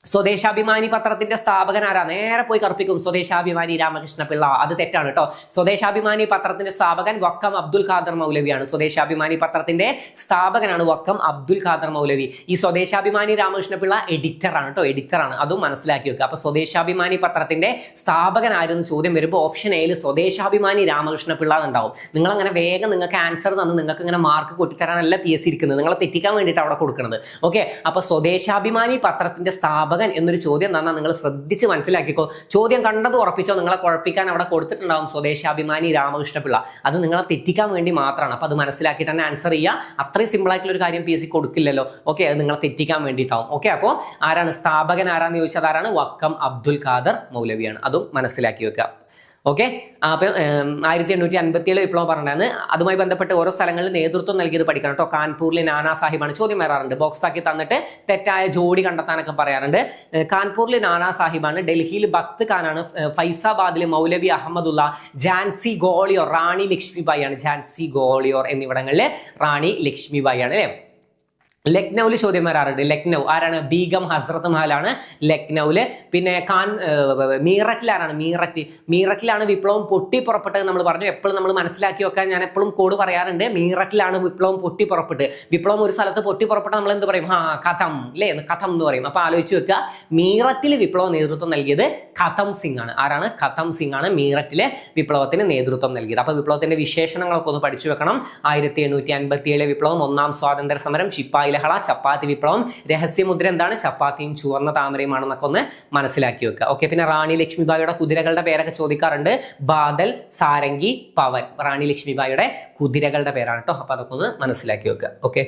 സ്വദേശാഭിമാനി പത്രത്തിന്റെ സ്ഥാപകൻ ആരാ? നേരെ പോയി കർപ്പിക്കും, സ്വദേശാഭിമാനി രാമകൃഷ്ണ പിള്ള. അത് തെറ്റാണ് കേട്ടോ. സ്വദേശാഭിമാനി പത്രത്തിന്റെ സ്ഥാപകൻ വക്കം അബ്ദുൽ ഖാദർ മൗലവിയാണ്. സ്വദേശാഭിമാനി പത്രത്തിന്റെ സ്ഥാപകനാണ് വക്കം അബ്ദുൽ ഖാദർ മൗലവി. ഈ സ്വദേശാഭിമാനി രാമകൃഷ്ണ പിള്ള എഡിറ്റർ ആണ് കേട്ടോ, എഡിറ്റർ ആണ്. അതും മനസ്സിലാക്കി വെക്കുക. അപ്പൊ സ്വദേശാഭിമാനി പത്രത്തിന്റെ സ്ഥാപകൻ ആരെന്ന് ചോദ്യം വരുമ്പോൾ ഓപ്ഷൻ എയിൽ സ്വദേശാഭിമാനി രാമകൃഷ്ണ പിള്ള ഉണ്ടാവും. നിങ്ങൾ അങ്ങനെ വേഗം നിങ്ങൾക്ക് ആൻസർ തന്ന് നിങ്ങൾക്ക് ഇങ്ങനെ മാർക്ക് കൊട്ടിത്തരാനല്ല PSC ഇരിക്കുന്നത്, നിങ്ങളെ തെറ്റിക്കാൻ വേണ്ടിയിട്ട് അവിടെ കൊടുക്കുന്നത്. ഓക്കെ, അപ്പൊ സ്വദേശാഭിമാനി പത്രത്തിന്റെ സ്ഥാപകൻ എന്നൊരു ചോദ്യം തന്നാൽ നിങ്ങൾ ശ്രദ്ധിച്ച് മനസ്സിലാക്കിക്കോ. ചോദ്യം കണ്ടത് ഉറപ്പിച്ചോ, നിങ്ങളെ കുഴപ്പിക്കാൻ അവിടെ കൊടുത്തിട്ടുണ്ടാവും സ്വദേശാഭിമാനി രാമകൃഷ്ണ പിള്ള. അത് നിങ്ങളെ തെറ്റിക്കാൻ വേണ്ടി മാത്രമാണ്. അപ്പൊ അത് മനസ്സിലാക്കിയിട്ട് തന്നെ ആൻസർ ചെയ്യുക. അത്രയും സിമ്പിൾ ആയിട്ടുള്ള ഒരു കാര്യം PSC കൊടുക്കില്ലല്ലോ. ഓക്കെ, അത് നിങ്ങളെ തെറ്റിക്കാൻ വേണ്ടിയിട്ടാവും. ഓക്കെ, അപ്പോൾ ആരാണ് സ്ഥാപകൻ? ആരാന്ന് ചോദിച്ചാൽ ആരാണ്? വക്കം അബ്ദുൽ ഖാദർ മൗലവിയാണ്. അതും മനസ്സിലാക്കി വെക്കുക. ഓക്കെ, അപ്പൊ 1857 വിപ്ലവം പറഞ്ഞാണ്. അതുമായി ബന്ധപ്പെട്ട് ഓരോ സ്ഥലങ്ങളിൽ നേതൃത്വം നൽകിയത് പഠിക്കണം കേട്ടോ. കാൺപൂരിലെ നാനാ സാഹിബാണ്. ചോദ്യം വരാറുണ്ട്, ബോക്സ് ആക്കി തന്നിട്ട് തെറ്റായ ജോഡി കണ്ടെത്താനൊക്കെ പറയാറുണ്ട്. കാൺപൂരിലെ നാനാ സാഹിബാണ്. ഡൽഹിയിൽ ബക്ത് ഖാനാണ്. ഫൈസാബാദിൽ മൗലവി അഹമ്മദുള്ള. ഝാൻസി ഗോളിയോർ റാണി ലക്ഷ്മിബായി ആണ്. ഝാൻസി ഗോളിയോർ എന്നിവിടങ്ങളിൽ റാണി ലക്ഷ്മിബായി ആണ് അല്ലേ. ലക്നൌവിൽ ചോദ്യം വരാറുണ്ട്. ലക്നൗ ആരാണ്? ബീഗം ഹസ്രത്ത് മഹലാണ് ലക്നൌവില്. പിന്നെ മീററ്റിൽ ആരാണ്? മീററ്റിലാണ് വിപ്ലവം പൊട്ടിപ്പുറപ്പെട്ടത് നമ്മൾ പറഞ്ഞു. എപ്പോഴും നമ്മൾ മനസ്സിലാക്കി വെക്കാൻ ഞാൻ എപ്പോഴും കോഡ് പറയാറുണ്ട്. മീററ്റിലാണ് വിപ്ലവം പൊട്ടിപ്പുറപ്പെട്ട്. വിപ്ലവം ഒരു സ്ഥലത്ത് പൊട്ടിപ്പുറപ്പെട്ട നമ്മൾ എന്ത് പറയും? കഥം അല്ലേ, കഥം എന്ന് പറയും. അപ്പൊ ആലോചിച്ച് വെക്കുക, മീററ്റിൽ വിപ്ലവ നേതൃത്വം നൽകിയത് ഖതം സിംഗ് ആണ്. ആരാണ്? ഖതം സിംഗ് ആണ് മീററ്റിലെ വിപ്ലവത്തിന് നേതൃത്വം നൽകിയത്. അപ്പൊ വിപ്ലവത്തിന്റെ വിശേഷണങ്ങളൊക്കെ ഒന്ന് പഠിച്ചു വെക്കണം. 1857 വിപ്ലവം, ഒന്നാം സ്വാതന്ത്ര്യ സമരം, ശിപ്പായി ലഹള, ചപ്പാത്തി വിപ്ലവം, രഹസ്യമുദ്ര എന്താണ്? ചപ്പാത്തിയും ചുവന്ന താമരയുമാണെന്നൊക്കെ ഒന്ന് മനസ്സിലാക്കി വെക്കുക. ഓക്കെ, പിന്നെ റാണി ലക്ഷ്മിബായിയുടെ കുതിരകളുടെ പേരൊക്കെ ചോദിക്കാറുണ്ട്. ബാദൽ, സാരംഗി, പവൻ. റാണി ലക്ഷ്മിബായിയുടെ കുതിരകളുടെ പേരാണ് കേട്ടോ. അപ്പൊ അതൊക്കെ ഒന്ന് മനസ്സിലാക്കി വെക്കുക. ഓക്കെ,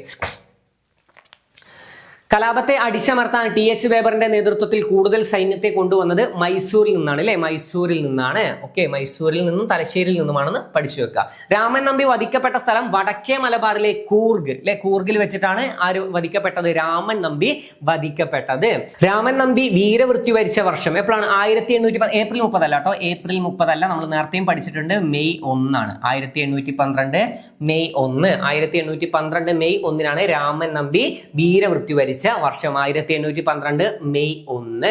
കലാപത്തെ അടിച്ചമർത്താൻ TH വേബറിന്റെ നേതൃത്വത്തിൽ കൂടുതൽ സൈന്യത്തെ കൊണ്ടുവന്നത് മൈസൂരിൽ നിന്നാണ് അല്ലെ. മൈസൂരിൽ നിന്നാണ്. ഓക്കെ, മൈസൂരിൽ നിന്നും തലശ്ശേരിയിൽ നിന്നുമാണെന്ന് പഠിച്ചു വെക്കുക. രാമൻ നമ്പി വധിക്കപ്പെട്ട സ്ഥലം വടക്കേ മലബാറിലെ കൂർഗ് അല്ലെ. കൂർഗിൽ വെച്ചിട്ടാണ് ആര് വധിക്കപ്പെട്ടത്? രാമൻ നമ്പി വധിക്കപ്പെട്ടത്. രാമൻ നമ്പി വീരമൃത്യു വരിച്ച വർഷം എപ്പോഴാണ്? 1810 ഏപ്രിൽ 30 അല്ല കേട്ടോ. ഏപ്രിൽ 30 അല്ല, നമ്മൾ നേരത്തെയും പഠിച്ചിട്ടുണ്ട്. മെയ് 1 ആണ്. 1812 മെയ് 1. 1812 മെയ് 1 രാമൻ നമ്പി വീരമൃത്യു വരിച്ച വർഷം. 1812 മെയ് 1.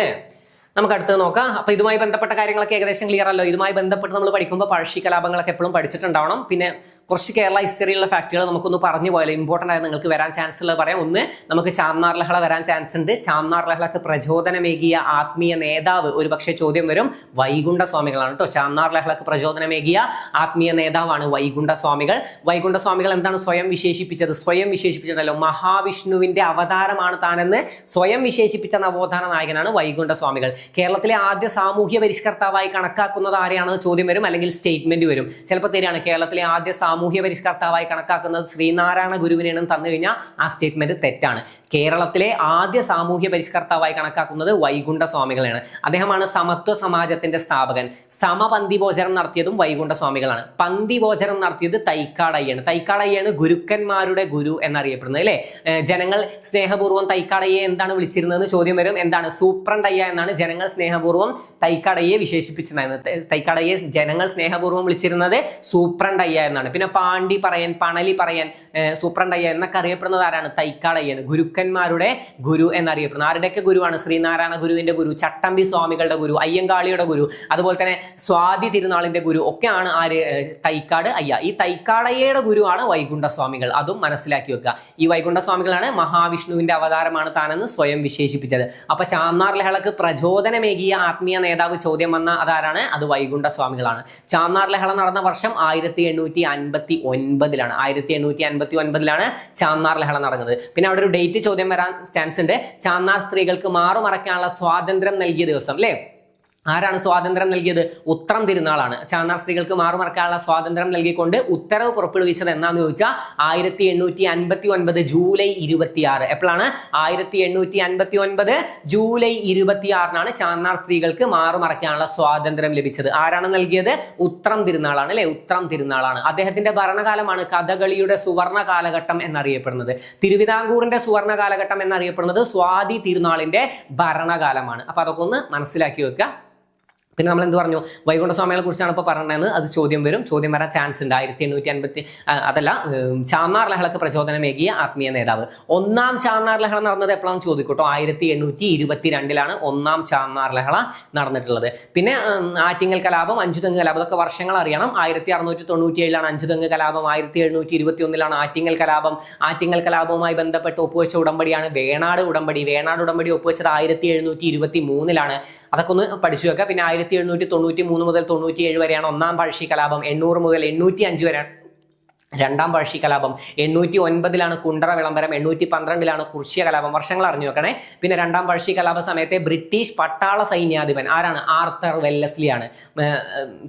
നമുക്ക് അടുത്തത് നോക്കാം. അപ്പൊ ഇതുമായി ബന്ധപ്പെട്ട കാര്യങ്ങളൊക്കെ ഏകദേശം ക്ലിയർ അല്ലോ. ഇതുമായി ബന്ധപ്പെട്ട് നമ്മൾ പഠിക്കുമ്പോൾ പഴശ്ശി കലാപങ്ങളൊക്കെ എപ്പോഴും പഠിച്ചിട്ടുണ്ടാവണം. പിന്നെ കുറച്ച് കേരള ഹിസ്റ്ററിയിലുള്ള ഫാക്ടുകൾ നമുക്കൊന്ന് പറഞ്ഞു പോയാലോ, ഇമ്പോർട്ടൻ്റ് ആയി നിങ്ങൾക്ക് വരാൻ ചാൻസ് ഉള്ളത് പറയാം. ഒന്ന്, നമുക്ക് ചാന്നാർ ലഹള വരാൻ ചാൻസ് ഉണ്ട്. ചാന്നാർ ലഹളക്ക് പ്രചോദനമേകിയ ആത്മീയ നേതാവ് ഒരു പക്ഷേ ചോദ്യം വരും, വൈകുണ്ഠ സ്വാമികളാണ് കേട്ടോ. ചാന്നാർ ലഹളക്ക് പ്രചോദനമേകിയ ആത്മീയ നേതാവാണ് വൈകുണ്ഠ സ്വാമികൾ. വൈകുണ്ഠ സ്വാമികൾ എന്താണ് സ്വയം വിശേഷിപ്പിച്ചത്? സ്വയം വിശേഷിപ്പിച്ചിട്ടല്ലോ, മഹാവിഷ്ണുവിന്റെ അവതാരമാണ് താനെന്ന് സ്വയം വിശേഷിപ്പിച്ച നവോത്ഥാന നായകനാണ് വൈകുണ്ഠ സ്വാമികൾ. കേരളത്തിലെ ആദ്യ സാമൂഹ്യ പരിഷ്കർത്താവായി കണക്കാക്കുന്നത് ആരെയാണെന്ന് ചോദ്യം വരും, അല്ലെങ്കിൽ സ്റ്റേറ്റ്മെന്റ് വരും. ചിലപ്പോൾ തരികയാണ് കേരളത്തിലെ ആദ്യ സാമൂഹ്യ പരിഷ്കർത്താവായി കണക്കാക്കുന്നത് ശ്രീനാരായണ ഗുരുവിനെയാണെന്ന് തന്നു കഴിഞ്ഞാൽ ആ സ്റ്റേറ്റ്മെന്റ് തെറ്റാണ്. കേരളത്തിലെ ആദ്യ സാമൂഹ്യ പരിഷ്കർത്താവായി കണക്കാക്കുന്നത് വൈകുണ്ഠ സ്വാമികളാണ്. അദ്ദേഹമാണ് സമത്വ സമാജത്തിന്റെ സ്ഥാപകൻ. സമപന്തി ഭോജനം നടത്തിയതും വൈകുണ്ഠ സ്വാമികളാണ്. പന്തി ഭോജനം നടത്തിയത് തൈക്കാടയ്യാണ്. തൈക്കാടയ്യാണ് ഗുരുക്കന്മാരുടെ ഗുരു എന്നറിയപ്പെടുന്നത് അല്ലെ. ജനങ്ങൾ സ്നേഹപൂർവ്വം തൈക്കാടയ്യെ എന്താണ് വിളിച്ചിരുന്നതെന്ന് ചോദ്യം വരും. എന്താണ്? സൂപ്രണ്ടയ്യ എന്നാണ് ജനങ്ങൾ സ്നേഹപൂർവ്വം തൈക്കാടയ്യെ വിശേഷിപ്പിച്ചിരുന്നത്. തൈക്കാടയ്യെ ജനങ്ങൾ സ്നേഹപൂർവ്വം വിളിച്ചിരുന്നത് സൂപ്രണ്ടയ്യ എന്നാണ്. പിന്നെ പാണ്ടി പറയൻ, പണലി പറയൻ, സൂപ്രണ്ടയ്യ എന്നൊക്കെ അറിയപ്പെടുന്നത് ആരാണ്? തൈക്കാടയ്യാണ്. ഗുരുക്കന്മാരുടെ ഗുരു എന്നറിയപ്പെടുന്നത്. ആരുടെയൊക്കെ ഗുരുവാണ്? ശ്രീനാരായണ ഗുരുവിന്റെ ഗുരു, ചട്ടമ്പി സ്വാമികളുടെ ഗുരു, അയ്യങ്കാളിയുടെ ഗുരു, അതുപോലെ തന്നെ സ്വാതി തിരുനാളിന്റെ ഗുരു ഒക്കെയാണ് ആര്? തൈക്കാട് അയ്യ. ഈ തൈക്കാടയ്യയുടെ ഗുരുവാണ് വൈകുണ്ഠ സ്വാമികൾ. അതും മനസ്സിലാക്കി വെക്കുക. ഈ വൈകുണ്ഠ സ്വാമികളാണ് മഹാവിഷ്ണുവിന്റെ അവതാരമാണ് താനെന്ന് സ്വയം വിശേഷിപ്പിച്ചത്. അപ്പൊ ചാന്നാർ ലഹളക്ക് പ്രചോദനമേകിയ ആത്മീയ നേതാവ് ചോദ്യം വന്ന അതാരാണ്? അത് വൈകുണ്ഠ സ്വാമികളാണ്. ചാന്നാർ ലഹള നടന്ന വർഷം 1859 1859 ചാന്നാർ ലഹള നടന്നത്. പിന്നെ അവിടെ ഒരു ഡേറ്റ് ചോദ്യം വരാൻ ചാൻസ് ഉണ്ട്. ചാന്നാർ സ്ത്രീകൾക്ക് മാറുമറയ്ക്കാനുള്ള സ്വാതന്ത്ര്യം നൽകിയ ദിവസം അല്ലേ? ആരാണ് സ്വാതന്ത്ര്യം നൽകിയത്? ഉത്രം തിരുനാളാണ്. ചാന്നാർ സ്ത്രീകൾക്ക് മാറുമറക്കാനുള്ള സ്വാതന്ത്ര്യം നൽകിക്കൊണ്ട് ഉത്തരവ് പുറപ്പെടുവിച്ചത് എന്നാന്ന് ചോദിച്ചാൽ 1859 ജൂലൈ 26. എപ്പോഴാണ്? 1859 ജൂലൈ 26 ചാന്നാർ സ്ത്രീകൾക്ക് മാറുമറക്കാനുള്ള സ്വാതന്ത്ര്യം ലഭിച്ചത്. ആരാണ് നൽകിയത്? ഉത്രം തിരുനാളാണ് അല്ലെ. ഉത്രം തിരുനാളാണ്. അദ്ദേഹത്തിന്റെ ഭരണകാലമാണ് കഥകളിയുടെ സുവർണ കാലഘട്ടം എന്നറിയപ്പെടുന്നത്. തിരുവിതാംകൂറിന്റെ സുവർണ കാലഘട്ടം എന്നറിയപ്പെടുന്നത് സ്വാതി തിരുനാളിന്റെ ഭരണകാലമാണ്. അപ്പൊ അതൊക്കെ ഒന്ന് മനസ്സിലാക്കി വെക്കുക. പിന്നെ നമ്മൾ എന്ത് പറഞ്ഞു? വൈകുണ്ഠ സ്വാമികളെ കുറിച്ചാണ് ഇപ്പോൾ പറഞ്ഞത്. അത് ചോദ്യം വരും, ചോദ്യം വരാൻ ചാൻസ് ഉണ്ട്. 1850 അതല്ല, ചാന്നാർ ലഹളക്ക് പ്രചോദനമേകിയ ആത്മീയ നേതാവ്. ഒന്നാം ചാന്നാർ ലഹള നടന്നത് എപ്പോഴാണ് ചോദിക്കട്ടോ? 1822 ഒന്നാം ചാന്നാർ ലഹള നടന്നിട്ടുള്ളത്. പിന്നെ ആറ്റിങ്ങൽ കലാപം, അഞ്ചുതെങ്ങ് കലാപം, അതൊക്കെ വർഷങ്ങൾ അറിയണം. 1697 അഞ്ചുതെങ്ങ് കലാപം, 1721 ആറ്റിങ്ങൽ കലാപം. ആറ്റിങ്ങൽ കലാപവുമായി ബന്ധപ്പെട്ട് ഒപ്പുവെച്ച ഉടമ്പടിയാണ് വേണാട് ഉടമ്പടി. വേണാട് ഉടമ്പടി ഒപ്പുവെച്ചത് 1723 അതൊക്കെ ഒന്ന് പഠിച്ചു വെക്കുക. പിന്നെ 1793 മുതൽ 97 വരെയാണ് ഒന്നാം പഴശ്ശി കലാപം. 800 മുതൽ 805 വരെയാണ് രണ്ടാം പഴശ്ശി കലാപം. 809 കുണ്ടറ വിളംബരം. 812 കുർഷ്യ കലാപം. വർഷങ്ങൾ അറിഞ്ഞു വെക്കണേ. പിന്നെ രണ്ടാം പഴശ്ശി കലാപ സമയത്തെ ബ്രിട്ടീഷ് പട്ടാള സൈന്യാധിപൻ ആരാണ്? ആർത്തർ വെല്ലസ്ലി ആണ്.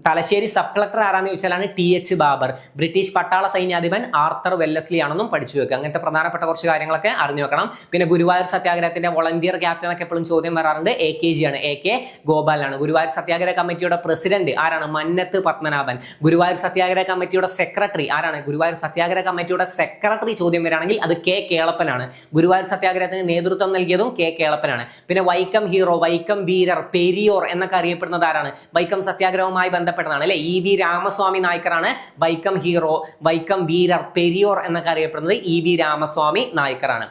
തലശ്ശേരി സബ് കളക്ടർ ആരാന്ന് ചോദിച്ചാലാണ് TH ബാബർ. ബ്രിട്ടീഷ് പട്ടാള സൈന്യാധിപൻ ആർത്തർ വെല്ലസ്ലി ആണെന്നും പഠിച്ചു വെക്കുക. അങ്ങനത്തെ പ്രധാനപ്പെട്ട കുറച്ച് കാര്യങ്ങളൊക്കെ അറിഞ്ഞു വെക്കണം. പിന്നെ ഗുരുവായൂർ സത്യാഗ്രഹത്തിന്റെ വോളണ്ടിയർ ക്യാപ്റ്റൻ ഒക്കെ എപ്പോഴും ചോദ്യം വരാറുണ്ട്. AKG ആണ്, AK ഗോപാലാണ്. ഗുരുവായൂർ സത്യാഗ്രഹ കമ്മിറ്റിയുടെ പ്രസിഡന്റ് ആരാണ്? മന്നത്ത് പത്മനാഭൻ. ഗുരുവായൂർ സത്യാഗ്രഹ കമ്മിറ്റിയുടെ സെക്രട്ടറി ആരാണ്? ഗുരുവായൂർ സത്യാഗ്രഹ കമ്മിറ്റിയുടെ സെക്രട്ടറി ചോദ്യം വരാണെങ്കിൽ അത് K കേളപ്പനാണ്. ഗുരുവായൂർ സത്യാഗ്രഹത്തിന് നേതൃത്വം നൽകിയതും K കേളപ്പനാണ്. പിന്നെ വൈക്കം ഹീറോ, വൈക്കം വീരർ, പെരിയോർ എന്നൊക്കെ അറിയപ്പെടുന്നത് ആരാണ്? വൈക്കം സത്യാഗ്രഹവുമായി ബന്ധപ്പെട്ടതാണ് അല്ലെ. EV രാമസ്വാമി നായ്ക്കറാണ് വൈക്കം ഹീറോ, വൈക്കം വീരർ, പെരിയോർ എന്നൊക്കെ അറിയപ്പെടുന്നത് EV രാമസ്വാമി നായ്ക്കറാണ്.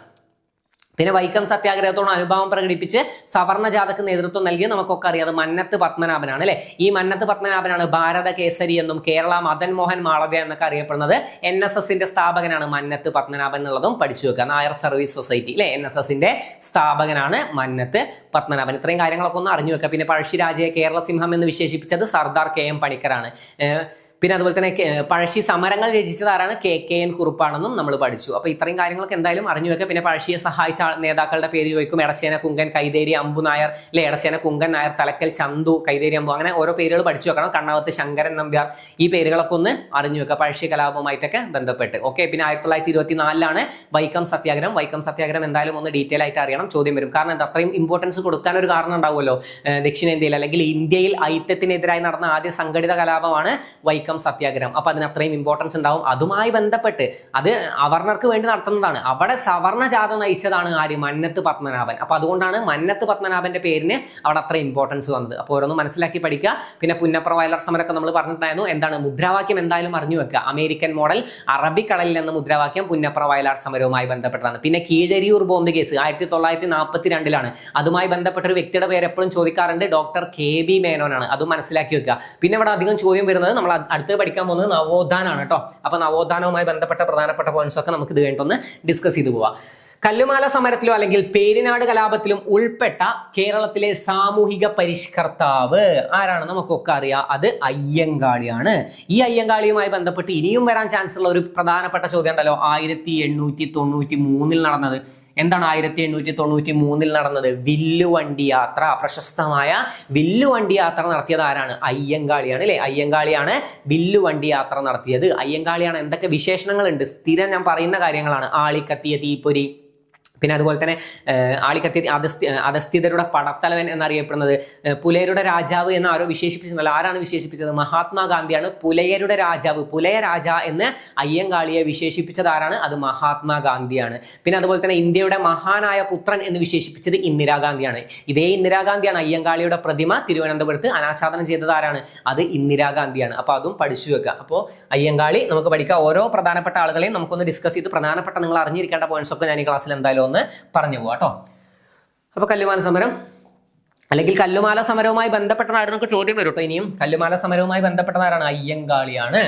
പിന്നെ വൈക്കം സത്യാഗ്രഹത്തോട് അനുഭാവം പ്രകടിപ്പിച്ച് സവർണ ജാഥക്ക് നേതൃത്വം നൽകിയ നമുക്കൊക്കെ അറിയാം മന്നത്ത് പത്മനാഭനാണ് അല്ലെ. ഈ മന്നത്ത് പത്മനാഭനാണ് ഭാരത കേസരി എന്നും കേരള മദൻ മോഹൻ മാളവ്യ എന്നൊക്കെ അറിയപ്പെടുന്നത്. NSSന്റെ സ്ഥാപകനാണ് മന്നത്ത് പത്മനാഭൻ എന്നുള്ളതും പഠിച്ചു വെക്കുക. നായർ സർവീസ് സൊസൈറ്റി അല്ലെ, NSSന്റെ സ്ഥാപകനാണ് മന്നത്ത് പത്മനാഭൻ. ഇത്രയും കാര്യങ്ങളൊക്കെ ഒന്ന് അറിഞ്ഞു വെക്കുക. പിന്നെ പഴശ്ശിരാജയെ കേരള സിംഹം എന്ന് വിശേഷിപ്പിച്ചത് സർദാർ KM പണിക്കരാണ്. പിന്നെ അതുപോലെ തന്നെ പഴശ്ശി സമരങ്ങൾ രചിച്ചത് ആരാണ്? KN കുറുപ്പാണെന്നും നമ്മൾ പഠിച്ചു. അപ്പൊ ഇത്രയും കാര്യങ്ങളൊക്കെ എന്തായാലും അറിഞ്ഞു വെക്കുക. പിന്നെ പഴശ്ശിയെ സഹായിച്ച നേതാക്കളുടെ പേര് ചോദിക്കും. എടച്ചേന കുങ്കൻ, കൈതേരി അമ്പു നായർ അല്ലെ. എടച്ചേന കുങ്കൻ നായർ, തലക്കൽ ചന്തു, കൈതേരി അമ്പു, അങ്ങനെ ഓരോ പേരുകൾ പഠിച്ചു വെക്കണം. കണ്ണാവത്ത് ശങ്കരൻ നമ്പ്യാർ, ഈ പേരുകളൊക്കെ ഒന്ന് അറിഞ്ഞു വെക്കുക പഴശ്ശി കലാപവുമായിട്ടൊക്കെ ബന്ധപ്പെട്ട്. ഓക്കെ. പിന്നെ 1924 വൈക്കം സത്യാഗ്രഹം. വൈക്കം സത്യാഗ്രഹം എന്തായാലും ഒന്ന് ഡീറ്റെയിൽ ആയിട്ട് അറിയണം, ചോദ്യം വരും. കാരണം എന്താ അത്രയും ഇമ്പോർട്ടൻസ് കൊടുക്കാൻ ഒരു കാരണം ഉണ്ടാവുമല്ലോ. ദക്ഷിണേന്ത്യയിൽ അല്ലെങ്കിൽ ഇന്ത്യയിൽ ഐക്യത്തിനെതിരായി നടന്ന ആദ്യ സംഘടിത കലാപമാണ് വൈക്കം സത്യാഗ്രഹം. അപ്പൊ അതിന് അത്രയും ഇമ്പോർട്ടൻസ് ഉണ്ടാവും. അതുമായി ബന്ധപ്പെട്ട് അത് അവർണർക്ക് വേണ്ടി നടത്തുന്നതാണ്. അവിടെ സവർണ ജാഥ നയിച്ചതാണ് ആര്? മന്നത്ത് പത്മനാഭൻ. അപ്പൊ അതുകൊണ്ടാണ് മന്നത്ത് പത്മനാഭന്റെ പേരിന് അവിടെ അത്ര ഇമ്പോർട്ടൻസ് വന്നത്. അപ്പോൾ ഓരോന്ന് മനസ്സിലാക്കി പഠിക്കുക. പിന്നെ പുന്നപ്ര വയലാർ സമരമൊക്കെ നമ്മൾ പറഞ്ഞിട്ടുണ്ടായിരുന്നു. എന്താണ് മുദ്രാവാക്യം? എന്തായാലും അറിഞ്ഞു വെക്കുക. അമേരിക്കൻ മോഡൽ അറബിക്കടലിൽ എന്ന മുദ്രാവാക്യം പുന്നപ്ര വയലാർ സമരവുമായി ബന്ധപ്പെട്ടതാണ്. പിന്നെ കീഴരിയൂർ ബോംബ് കേസ് 1942 അതുമായി ബന്ധപ്പെട്ട ഒരു വ്യക്തിയുടെ പേര് എപ്പോഴും ചോദിക്കാറുണ്ട്. Doctor KB മേനോനാണ്. അതും മനസ്സിലാക്കി വെക്കുക. പിന്നെ ഇവിടെ അധികം ചോദ്യം വരുന്നത് നമ്മൾ അടുത്ത് പഠിക്കാൻ പോകുന്നത് നവോത്ഥാനാണ് കേട്ടോ. അപ്പൊ നവോത്ഥാനവുമായി ബന്ധപ്പെട്ട പ്രധാനപ്പെട്ട പോയിന്റ്സ് ഒക്കെ നമുക്ക് ഇത് കഴിഞ്ഞിട്ടൊന്ന് ഡിസ്കസ് ചെയ്തു പോവാം. കല്ലുമാല സമരത്തിലോ അല്ലെങ്കിൽ പേരിനാട് കലാപത്തിലും ഉൾപ്പെട്ട കേരളത്തിലെ സാമൂഹിക പരിഷ്കർത്താവ് ആരാണ്? നമുക്കൊക്കെ അറിയാം, അത് അയ്യങ്കാളിയാണ്. ഈ അയ്യങ്കാളിയുമായി ബന്ധപ്പെട്ട് ഇനിയും വരാൻ ചാൻസ് ഉള്ള ഒരു പ്രധാനപ്പെട്ട ചോദ്യം ഉണ്ടല്ലോ, 1893 നടന്നത്. എന്താണ് 1893 നടന്നത്? വില്ലുവണ്ടി യാത്ര. പ്രശസ്തമായ വില്ലുവണ്ടി യാത്ര നടത്തിയത് ആരാണ്? അയ്യങ്കാളിയാണ് അല്ലെ? അയ്യങ്കാളിയാണ് വില്ലുവണ്ടി യാത്ര നടത്തിയത്. അയ്യങ്കാളിയാണ്. എന്തൊക്കെ വിശേഷണങ്ങളുണ്ട്? സ്ഥിരം ഞാൻ പറയുന്ന കാര്യങ്ങളാണ്. ആളിക്കത്തിയ തീപ്പൊരി, പിന്നെ അതുപോലെ തന്നെ ആളിക്കത്തി അധസ്ഥിതരുടെ പടത്തലവൻ എന്നറിയപ്പെടുന്നത്, പുലയരുടെ രാജാവ് എന്ന് ആരോ വിശേഷിപ്പിച്ചിട്ടുണ്ടല്ലോ. ആരാണ് വിശേഷിപ്പിച്ചത്? മഹാത്മാഗാന്ധിയാണ് പുലയരുടെ രാജാവ്. പുലയ രാജ എന്ന് അയ്യങ്കാളിയെ വിശേഷിപ്പിച്ചത് ആരാണ്? അത് മഹാത്മാഗാന്ധിയാണ്. പിന്നെ അതുപോലെ തന്നെ ഇന്ത്യയുടെ മഹാനായ പുത്രൻ എന്ന് വിശേഷിപ്പിച്ചത് ഇന്ദിരാഗാന്ധിയാണ്. ഇതേ ഇന്ദിരാഗാന്ധിയാണ് അയ്യങ്കാളിയുടെ പ്രതിമ തിരുവനന്തപുരത്ത് അനാച്ഛാദനം ചെയ്തത് ആരാണ്? അത് ഇന്ദിരാഗാന്ധിയാണ്. അപ്പൊ അതും പഠിച്ചു വെക്കുക. അപ്പോൾ അയ്യങ്കാളി നമുക്ക് പഠിക്കാം. ഓരോ പ്രധാനപ്പെട്ട ആളുകളെയും നമുക്കൊന്ന് ഡിസ്കസ് ചെയ്ത് പ്രധാനപ്പെട്ട നിങ്ങൾ അറിഞ്ഞിരിക്കേണ്ട പോയിന്റ്സ് ഒക്കെ ഞാൻ ഈ ക്ലാസ്സിൽ എന്തായാലും ഒന്ന് പറഞ്ഞു പോവാട്ടോ. അപ്പൊ കല്ലുമാല സമരം അല്ലെങ്കിൽ കല്ലുമാല സമരവുമായി ബന്ധപ്പെട്ടതായിരുന്നു ചോദ്യം വരും കേട്ടോ. ഇനിയും കല്ലുമാല സമരവുമായി ബന്ധപ്പെട്ടതാരാണ്? അയ്യങ്കാളിയാണ്.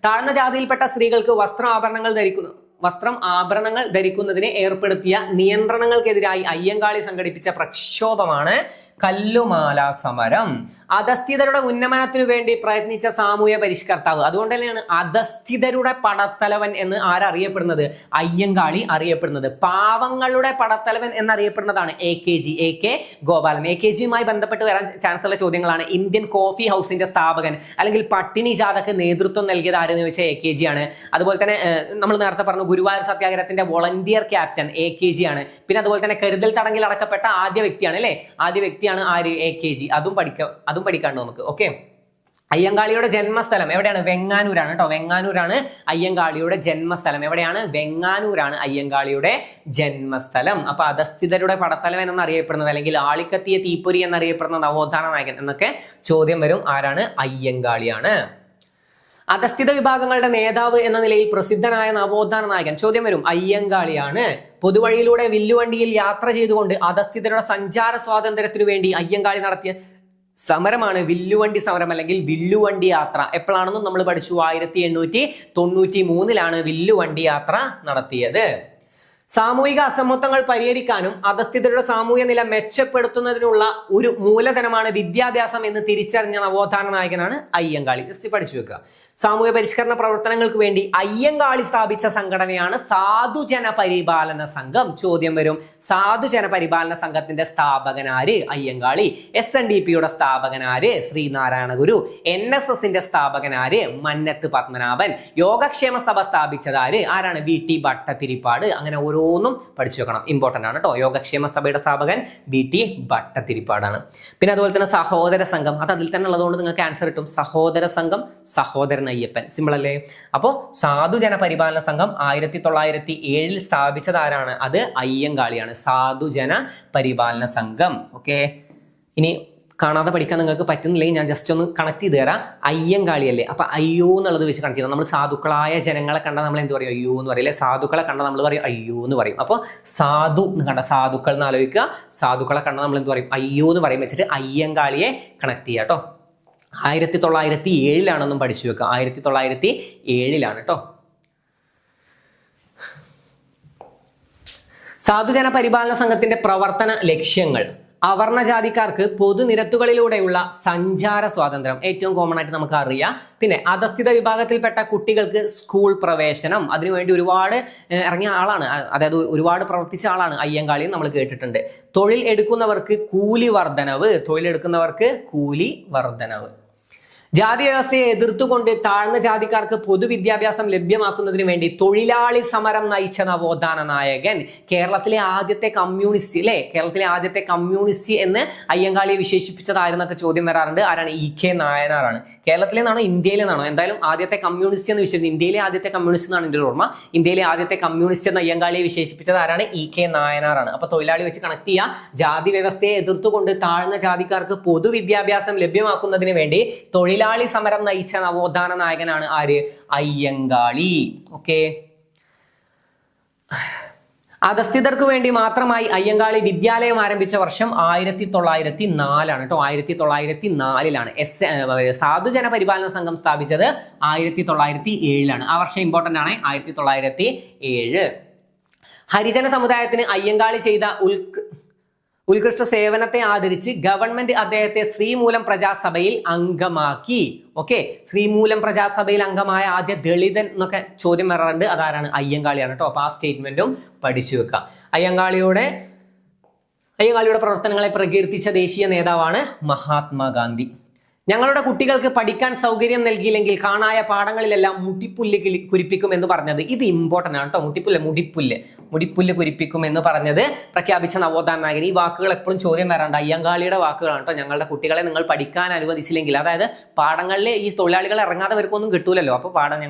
താഴ്ന്ന ജാതിയിൽപ്പെട്ട സ്ത്രീകൾക്ക് വസ്ത്രം ആഭരണങ്ങൾ ധരിക്കുന്നതിന് ഏർപ്പെടുത്തിയ നിയന്ത്രണങ്ങൾക്കെതിരായി അയ്യങ്കാളി സംഘടിപ്പിച്ച പ്രക്ഷോഭമാണ് കല്ലുമാല സമരം. അധസ്ഥിതരുടെ ഉന്നമനത്തിനു വേണ്ടി പ്രയത്നിച്ച സാമൂഹ്യ പരിഷ്കർത്താവ്. അതുകൊണ്ട് തന്നെയാണ് അധസ്ഥിതരുടെ പടത്തലവൻ എന്ന് ആരറിയപ്പെടുന്നത്? അയ്യങ്കാളി അറിയപ്പെടുന്നത്. പാവങ്ങളുടെ പടത്തലവൻ എന്നറിയപ്പെടുന്നതാണ് AK ഗോപാലൻ. AKGയുമായി ബന്ധപ്പെട്ട് വരാൻ ചാൻസ് ഉള്ള ചോദ്യങ്ങളാണ്. ഇന്ത്യൻ കോഫി ഹൗസിന്റെ സ്ഥാപകൻ അല്ലെങ്കിൽ പട്ടിണി ജാഥക്ക് നേതൃത്വം നൽകിയത് ആരെന്ന് വെച്ചാൽ AKG ആണ്. അതുപോലെ തന്നെ നമ്മൾ നേരത്തെ പറഞ്ഞു ഗുരുവായൂർ സത്യാഗ്രഹത്തിന്റെ വോളണ്ടിയർ ക്യാപ്റ്റൻ AKG ആണ്. പിന്നെ അതുപോലെ തന്നെ കരുതൽ തടങ്കിൽ അടക്കപ്പെട്ട ആദ്യ വ്യക്തിയാണ് അല്ലെ? ആദ്യ വ്യക്തിയാണ് ആര്? AKG. അതും പഠിക്കാണ്ട് നമുക്ക്. ഓക്കെ, അയ്യങ്കാളിയുടെ ജന്മസ്ഥലം എവിടെയാണ്? വെങ്ങാനൂരാണ് കേട്ടോ. വെങ്ങാനൂരാണ് അയ്യങ്കാളിയുടെ ജന്മസ്ഥലം. എവിടെയാണ്? വെങ്ങാനൂരാണ് അയ്യങ്കാളിയുടെ ജന്മസ്ഥലം. അപ്പൊ അധസ്ഥിതരുടെ പടത്തലവൻ എന്നറിയപ്പെടുന്നത് അല്ലെങ്കിൽ ആളിക്കത്തിയ തീപ്പൊരി എന്നറിയപ്പെടുന്ന നവോത്ഥാന നായകൻ എന്നൊക്കെ ചോദ്യം വരും. ആരാണ്? അയ്യങ്കാളിയാണ്. അധസ്ഥിത വിഭാഗങ്ങളുടെ നേതാവ് എന്ന നിലയിൽ പ്രസിദ്ധനായ നവോത്ഥാന നായകൻ. ചോദ്യം വരും. അയ്യങ്കാളിയാണ്. പൊതുവഴിയിലൂടെ വില്ലുവണ്ടിയിൽ യാത്ര ചെയ്തുകൊണ്ട് അധസ്ഥിതരുടെ സഞ്ചാര സ്വാതന്ത്ര്യത്തിനു വേണ്ടി അയ്യങ്കാളി നടത്തിയ സമരമാണ് വില്ലുവണ്ടി സമരം അല്ലെങ്കിൽ വില്ലുവണ്ടി യാത്ര. എപ്പോഴാണെന്നും നമ്മൾ പഠിച്ചു. 1893 വില്ലുവണ്ടി യാത്ര നടത്തിയത്. സാമൂഹിക അസമത്വങ്ങൾ പരിഹരിക്കാനും അധസ്ഥിതരുടെ സാമൂഹ്യ നില മെച്ചപ്പെടുത്തുന്നതിനുള്ള ഒരു മൂലധനമാണ് വിദ്യാഭ്യാസം എന്ന് തിരിച്ചറിഞ്ഞ നവോത്ഥാന നായകനാണ് അയ്യങ്കാളി. ജസ്റ്റ് പഠിച്ചു വെക്കുക. സാമൂഹ്യ പരിഷ്കരണ പ്രവർത്തനങ്ങൾക്ക് വേണ്ടി അയ്യങ്കാളി സ്ഥാപിച്ച സംഘടനയാണ് സാധുജന പരിപാലന സംഘം. ചോദ്യം വരും. സാധുജന പരിപാലന സംഘത്തിന്റെ സ്ഥാപകനാര്? അയ്യങ്കാളി. SNDPയുടെ സ്ഥാപകനാര്? ശ്രീനാരായണ ഗുരു. NSSന്റെ സ്ഥാപകനാര്? മന്നത്ത് പത്മനാഭൻ. യോഗക്ഷേമ സഭ സ്ഥാപിച്ചതാര്? ആരാണ്? VT ഭട്ടതിരിപ്പാട്. അങ്ങനെ ഓരോന്നും പഠിച്ചു വെക്കണം. ഇമ്പോർട്ടന്റ് ആണ് കേട്ടോ. യോഗക്ഷേമ സഭയുടെ സ്ഥാപകൻ VT ഭട്ടതിരിപ്പാടാണ്. പിന്നെ അതുപോലെ തന്നെ സഹോദര സംഘം, അത് അതിൽ തന്നെ ഉള്ളതുകൊണ്ട് നിങ്ങൾക്ക് ആൻസർ കിട്ടും. സഹോദര സംഘം, സഹോദരൻ അയ്യപ്പൻ. സിമ്പിൾ അല്ലേ? അപ്പോ സാധുജന പരിപാലന സംഘം 1907 സ്ഥാപിച്ചത് ആരാണ്? അത് അയ്യങ്കാളിയാണ്. സാധുജന പരിപാലന സംഘം. ഓക്കെ, ഇനി കാണാതെ പഠിക്കാൻ നിങ്ങൾക്ക് പറ്റുന്നില്ലെങ്കിൽ ഞാൻ ജസ്റ്റ് ഒന്ന് കണക്ട് ചെയ്ത് തരാം. അയ്യങ്കാളിയല്ലേ? അപ്പൊ അയ്യോ എന്നുള്ളത് വെച്ച് കണക്ട് ചെയ്താൽ നമ്മൾ സാധുക്കളായ ജനങ്ങളെ കണ്ടാൽ നമ്മൾ എന്ത് പറയും? അയ്യോ എന്ന് പറയും അല്ലെ? സാധുക്കളെ കണ്ടാൽ നമ്മൾ പറയും അയ്യോ എന്ന് പറയും. അപ്പോൾ സാധു എന്ന് കണ്ട സാധുക്കൾ എന്ന് ആലോചിക്കുക. സാധുക്കളെ കണ്ടാൽ നമ്മൾ എന്ത് പറയും? അയ്യോ എന്ന് പറയും. വെച്ചിട്ട് അയ്യങ്കാളിയെ കണക്ട് ചെയ്യുക കേട്ടോ. 1907 പഠിച്ചു വെക്കുക. 1907 കേട്ടോ. സാധുജന പരിപാലന സംഘത്തിന്റെ പ്രവർത്തന ലക്ഷ്യങ്ങൾ: അവർണജാതിക്കാർക്ക് പൊതുനിരത്തുകളിലൂടെയുള്ള സഞ്ചാര സ്വാതന്ത്ര്യം, ഏറ്റവും കോമൺ ആയിട്ട് നമുക്ക് അറിയാം. പിന്നെ അധസ്ഥിത വിഭാഗത്തിൽപ്പെട്ട കുട്ടികൾക്ക് സ്കൂൾ പ്രവേശനം, അതിനുവേണ്ടി ഒരുപാട് ഇറങ്ങിയ ആളാണ്. അതായത് ഒരുപാട് പ്രവർത്തിച്ച ആളാണ് അയ്യങ്കാളി, നമ്മൾ കേട്ടിട്ടുണ്ട്. തൊഴിൽ എടുക്കുന്നവർക്ക് കൂലി വർധനവ്, ജാതി വ്യവസ്ഥയെ എതിർത്തുകൊണ്ട് താഴ്ന്ന ജാതിക്കാർക്ക് പൊതുവിദ്യാഭ്യാസം ലഭ്യമാക്കുന്നതിന് വേണ്ടി തൊഴിലാളി സമരം നയിച്ച നവോത്ഥാന നായകൻ. കേരളത്തിലെ ആദ്യത്തെ കമ്മ്യൂണിസ്റ്റ് എന്ന് അയ്യങ്കാളിയെ വിശേഷിപ്പിച്ചതായിരുന്നൊക്കെ ചോദ്യം വരാറുണ്ട്. ആരാണ്? EK നായനാറാണ്. കേരളത്തിലെന്നാണോ ഇന്ത്യയിലെന്നാണോ? എന്തായാലും ആദ്യത്തെ കമ്മ്യൂണിസ്റ്റ് എന്ന് വിശേഷിച്ചു. ഇന്ത്യയിലെ ആദ്യത്തെ കമ്മ്യൂണിസ്റ്റ് എന്നാണ് എൻ്റെ ഓർമ്മ. ഇന്ത്യയിലെ ആദ്യത്തെ കമ്മ്യൂണിസ്റ്റ് എന്ന് അയ്യങ്കാളിയെ വിശേഷിപ്പിച്ചത് ആരാണ്? EK നായനാറാണ്. അപ്പൊ തൊഴിലാളി വെച്ച് കണക്ട് ചെയ്യുക. ജാതി വ്യവസ്ഥയെ എതിർത്തുകൊണ്ട് താഴ്ന്ന ജാതിക്കാർക്ക് പൊതുവിദ്യാഭ്യാസം ലഭ്യമാക്കുന്നതിന് വേണ്ടി തൊഴിലാളി സമരം നയിച്ച നവോത്ഥാന നായകനാണ് ആര്? അയ്യങ്കാളി. ഓക്കെ, അധസ്ഥിതർക്ക് വേണ്ടി മാത്രമായി അയ്യങ്കാളി വിദ്യാലയം ആരംഭിച്ച വർഷം 1904 കേട്ടോ. 1904 സാധുജന പരിപാലന സംഘം സ്ഥാപിച്ചത് 1907. ആ വർഷം ഇമ്പോർട്ടന്റ് ആണ്, 1907. ഹരിജന സമുദായത്തിന് അയ്യങ്കാളി ചെയ്ത ഉത്കൃഷ്ട സേവനത്തെ ആദരിച്ച് ഗവൺമെന്റ് അദ്ദേഹത്തെ ശ്രീമൂലം പ്രജാസഭയിൽ അംഗമാക്കി. ഓക്കെ, ശ്രീമൂലം പ്രജാസഭയിൽ അംഗമായ ആദ്യ ദളിതൻ എന്നൊക്കെ ചോദ്യം വരാറുണ്ട്. അതാരാണ്? അയ്യങ്കാളിയാണ് കേട്ടോ. അപ്പൊ ആ സ്റ്റേറ്റ്മെന്റും പഠിച്ചു വെക്കാം. അയ്യങ്കാളിയുടെ പ്രവർത്തനങ്ങളെ പ്രകീർത്തിച്ച ദേശീയ നേതാവാണ് മഹാത്മാഗാന്ധി. ഞങ്ങളുടെ കുട്ടികൾക്ക് പഠിക്കാൻ സൗകര്യം നൽകിയില്ലെങ്കിൽ കാണായ പാഠങ്ങളിലെല്ലാം മുടിപ്പുല്ല് കുരിപ്പിക്കും എന്ന് പറഞ്ഞത് ഇത് ഇമ്പോർട്ടന്റ് ആണ് കേട്ടോ. മുടിപ്പുല്ല് കുരിപ്പിക്കും എന്ന് പറഞ്ഞത് പ്രഖ്യാപിച്ച നവോത്ഥാന നായകൻ. ഈ വാക്കുകൾ എപ്പോഴും ചോദ്യം വരാണ്ട്. അയ്യങ്കാളിയുടെ വാക്കുകളാണ് കേട്ടോ. ഞങ്ങളുടെ കുട്ടികളെ നിങ്ങൾ പഠിക്കാൻ അനുവദിച്ചില്ലെങ്കിൽ, അതായത് പാഠങ്ങളിൽ ഈ തൊഴിലാളികൾ ഇറങ്ങാത്തവർക്കൊന്നും കിട്ടൂലല്ലോ. അപ്പൊ